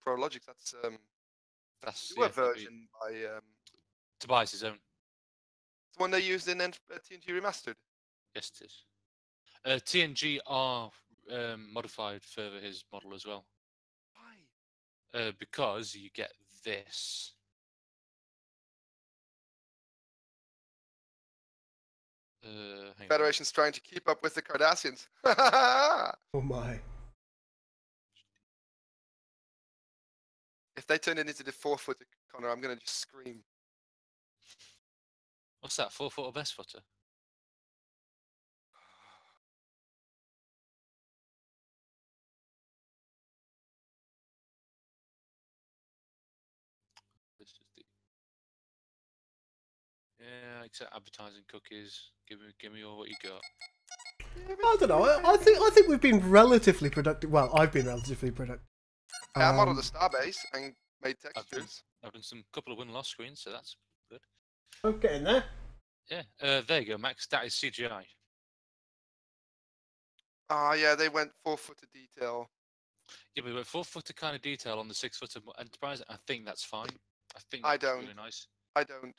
ProLogic. That's newer version by Tobias' own. It's the one they used in TNG Remastered. Yes, it is. TNG are modified further his model as well. Why? Because you get this. Federation's trying to keep up with the Cardassians. Oh my. If they turn it into the 4-footer, Connor, I'm going to just scream. What's that, 4-footer best footer? Yeah, except advertising cookies. Give me all what you got. I don't know. I think we've been relatively productive. Well, I've been relatively productive. Yeah, I modeled the starbase and made textures. I've done some couple of win-loss screens, so that's good. Okay, in there. Yeah, there you go, Max. That is CGI. Yeah, they went 4-footer detail. Yeah, but we went 4-footer kind of detail on the 6-footer Enterprise. I think that's fine. I think I that's don't. really nice. I don't.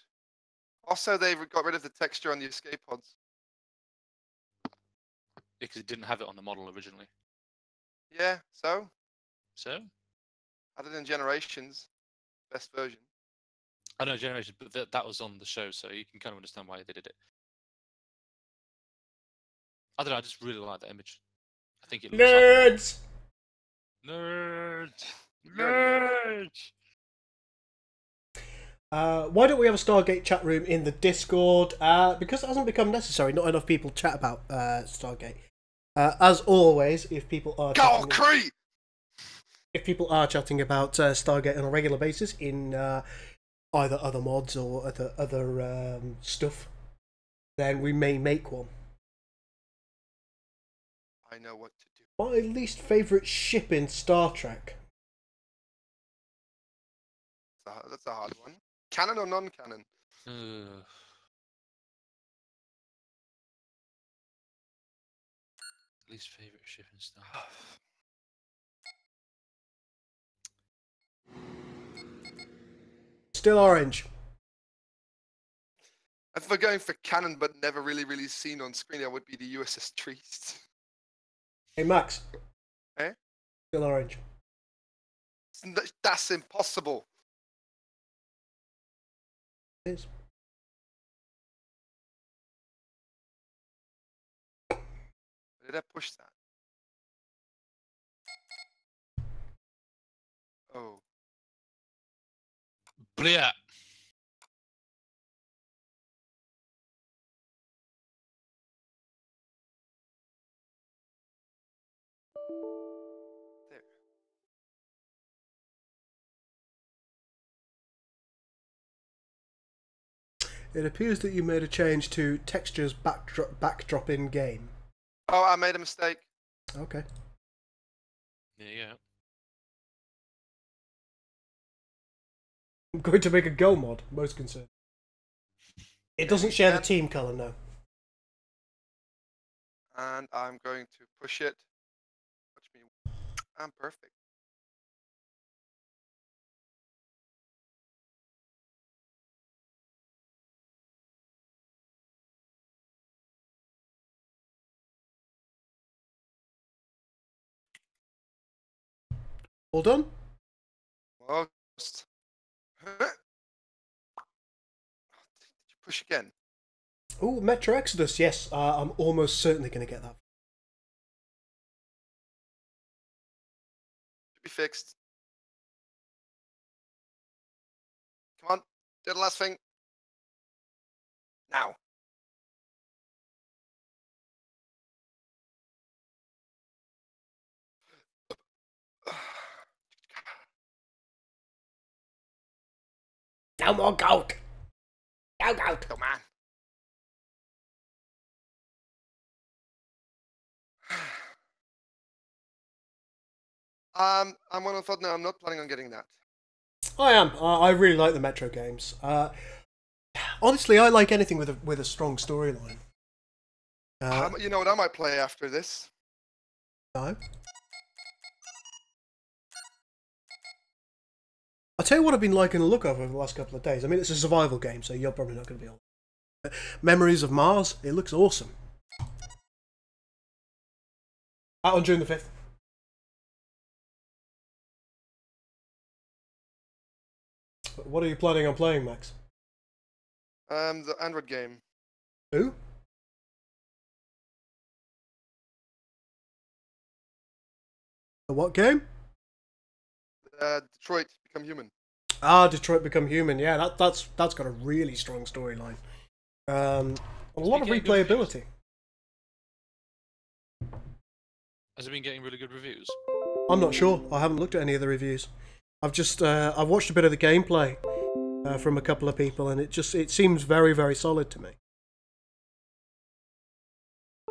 Also, they got rid of the texture on the escape pods. Because it didn't have it on the model originally. Yeah, so So added in Generations, best version. I know Generation, but that was on the show, so you can kind of understand why they did it. I don't know. I just really like that image. I think it looks Nerds. like nerds. Nerds. Why don't we have a Stargate chat room in the Discord? Because it hasn't become necessary. Not enough people chat about Stargate. As always, if people are chatting about Stargate on a regular basis in either other mods or other stuff, then we may make one. I know what to do. My least favourite ship in Star Trek. That's a hard one. Canon or non-canon? Least favorite ship and stuff. Still orange. If we're going for canon but never really seen on screen, it would be the USS Trieste. Hey Max. Eh? Still orange. That's impossible. It is. Did I push that? Oh. Blia. There. It appears that you made a change to textures backdrop in game. Oh, I made a mistake. Okay. Yeah. I'm going to make a Go mod, most concerned. It doesn't share the team colour, no. And I'm going to push it. Watch me. I'm perfect. All done? Most. Did you push again? Oh, Metro Exodus, yes. I'm almost certainly going to get that. Should be fixed. Come on. Do the last thing. Now. No more gold! No gold! Come on. I'm one of thought. No, I'm not planning on getting that. I am. I really like the Metro games. Honestly, I like anything with a strong storyline. You know what I might play after this? No. I'll tell you what I've been liking the look of over the last couple of days. I mean, it's a survival game, so you're probably not going to be on. Memories of Mars. It looks awesome. Out on June the 5th. What are you planning on playing, Max? The Android game. Who? The what game? Detroit Become Human. Ah, Detroit Become Human. Yeah, that's got a really strong storyline. A lot of replayability. Has it been getting really good reviews? I'm not sure. I haven't looked at any of the reviews. I've just I've watched a bit of the gameplay from a couple of people, and it seems very, very solid to me.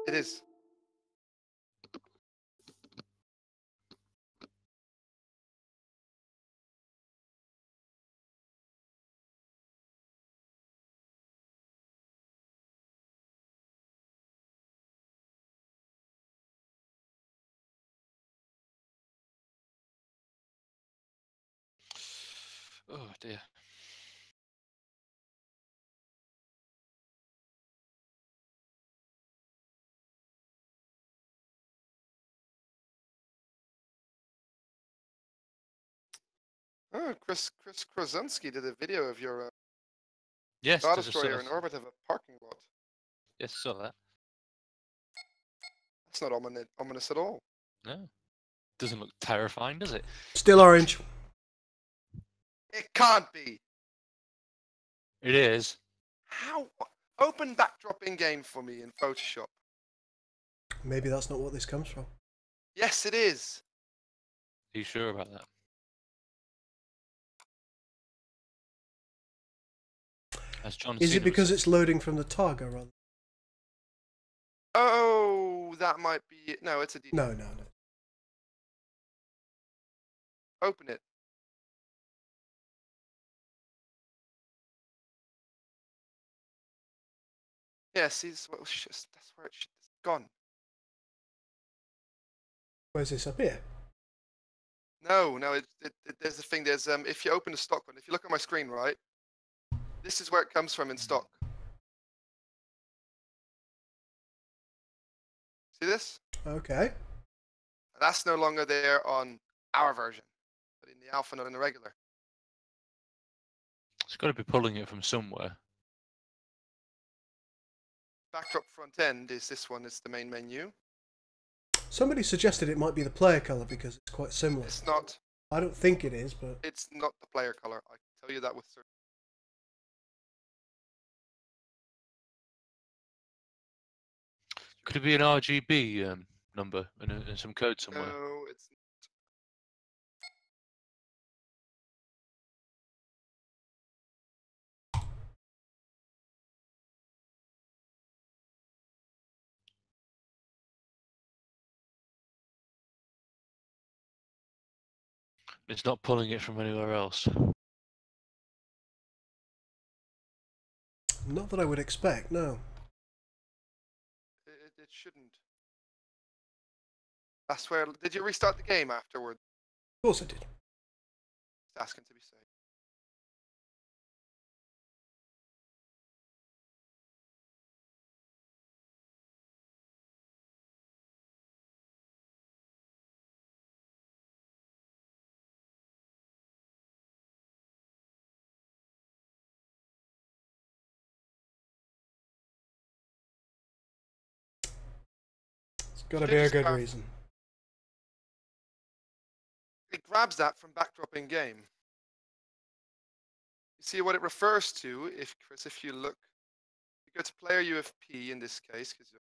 It is. Oh dear. Oh, Chris Krasinski did a video of your Yes, Star there's a Destroyer sort in orbit of a parking lot. yes, saw that. That's not ominous at all. No, doesn't look terrifying, does it? Still orange. It can't be. It is. How? Open backdrop in game for me in Photoshop. Maybe that's not what this comes from. Yes, it is. Are you sure about that? Has John Is Cena it because was- it's loading from the Targa run? Oh, that might be it. No, it's a D. No. Open it. Yes, that's where it's gone. Where's this up here? No, there's a thing. There's if you open the stock one, if you look at my screen, right, this is where it comes from in stock. See this? Okay. That's no longer there on our version, but in the alpha, not in the regular. It's got to be pulling it from somewhere. Backdrop front end is this one. It's the main menu. Somebody suggested it might be the player colour because it's quite similar. It's not. I don't think it is, but It's not the player color. I can tell you that with certainty. Could it be an RGB number and some code somewhere? No, it's It's not pulling it from anywhere else. not that I would expect, no. it shouldn't. That's where. Did you restart the game afterward? Of course I did. Just asking to be safe. It's got to be a good reason. It grabs that from backdrop in game. You see what it refers to, Chris, if you look, you go to player UFP in this case, because of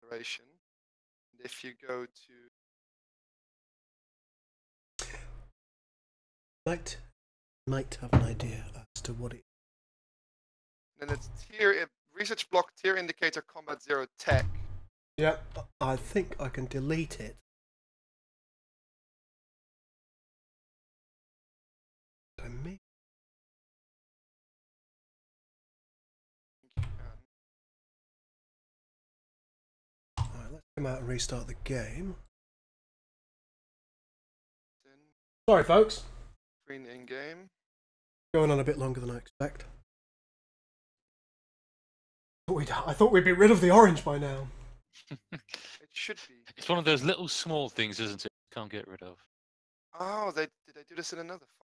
duration. And if you go to Might have an idea as to what it. then it's tier research block tier indicator combat 0 tech. Yeah, I think I can delete it. I may. Alright, let's come out and restart the game. Sorry, folks. Screen in game. Going on a bit longer than I expect. I thought we'd be rid of the orange by now. It should be. It's one of those little small things, isn't it? Can't get rid of. Oh, did they do this in another file?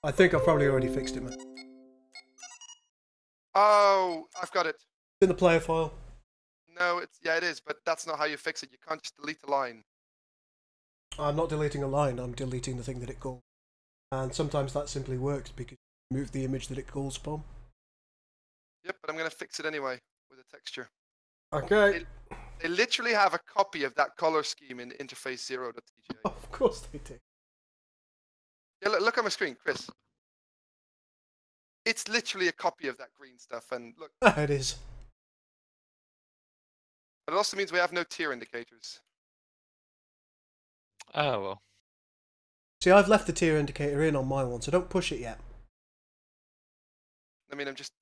I think I've probably already fixed it, man. It's Oh, I've got it. in the player file. No, it is, but that's not how you fix it. You can't just delete the line. I'm not deleting a line, I'm deleting the thing that it calls. And sometimes that simply works because you move the image that it calls from. Yep, but I'm gonna fix it anyway with a texture. Okay. They literally have a copy of that color scheme in interface 0.tj. Of course they do. Yeah, look at my screen, Chris. It's literally a copy of that green stuff, and look. It is. But it also means we have no tier indicators. Oh well. See, I've left the tier indicator in on my one, so don't push it yet. I mean, I'm just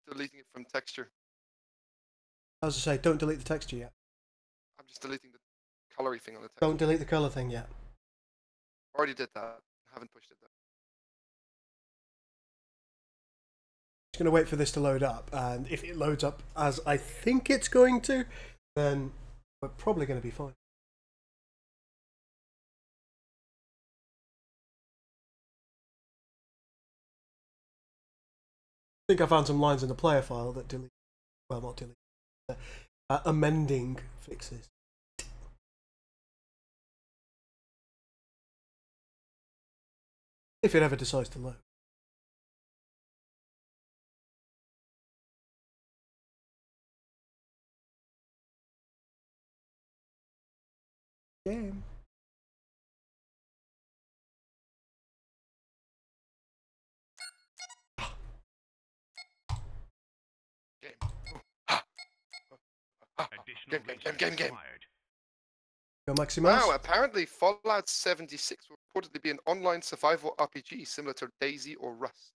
deleting it from texture. As I say, don't delete the texture yet. I'm just deleting the colory thing on the text. Don't delete the colour thing yet. Already did that. Haven't pushed it though. Just going to wait for this to load up, and if it loads up as I think it's going to, then we're probably going to be fine. think I found some lines in the player file that delete, well, not delete, amending fixes. If it ever decides to load. Game. Game. Go Maximus. Wow, apparently Fallout 76 will reportedly be an online survival RPG similar to Daisy or Rust.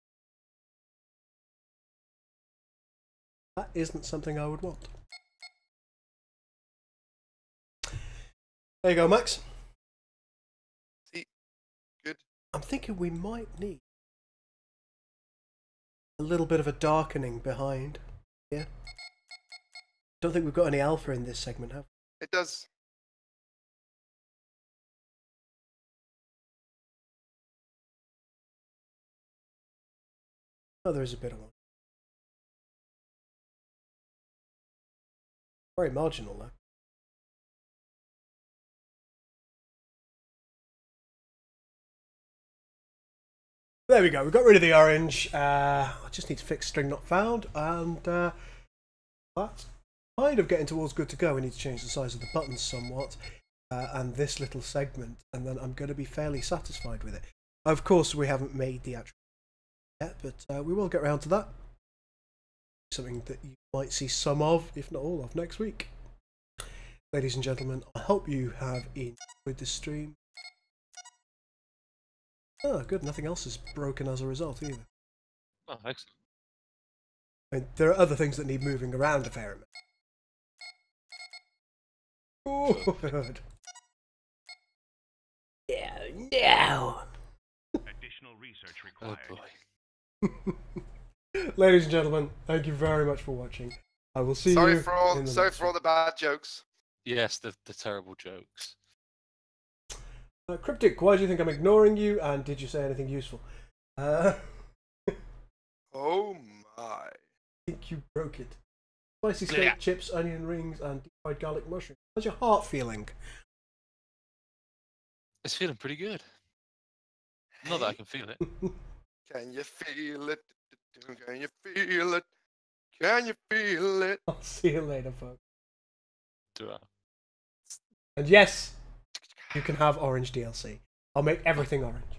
That isn't something I would want. There you go, Max. See, good. I'm thinking we might need a little bit of a darkening behind. Yeah. Don't think we've got any alpha in this segment, have we? It does. Oh, there is a bit of one. Very marginal, though. There we go, we got rid of the orange. I just need to fix string not found, and that's kind of getting towards good to go. We need to change the size of the buttons somewhat, and this little segment, and then I'm going to be fairly satisfied with it. Of course, we haven't made the actual yet, but we will get around to that. Something that you might see some of, if not all of, next week. Ladies and gentlemen, I hope you have enjoyed this stream. Oh, good. Nothing else is broken as a result either. Oh, excellent. I mean, there are other things that need moving around a fair amount. Oh, good. Yeah, no. Additional research required. Oh boy. Ladies and gentlemen, thank you very much for watching. I will see you. Sorry in for all the the bad jokes. Yes, the terrible jokes. Cryptic, why do you think I'm ignoring you? And did you say anything useful? Oh my. I think you broke it. Spicy steak, chips, onion rings, and deep fried garlic mushroom. How's your heart feeling? It's feeling pretty good. Not that I can feel it. Can you feel it? Can you feel it? Can you feel it? I'll see you later, folks. Do I? And yes, you can have orange DLC. I'll make everything orange.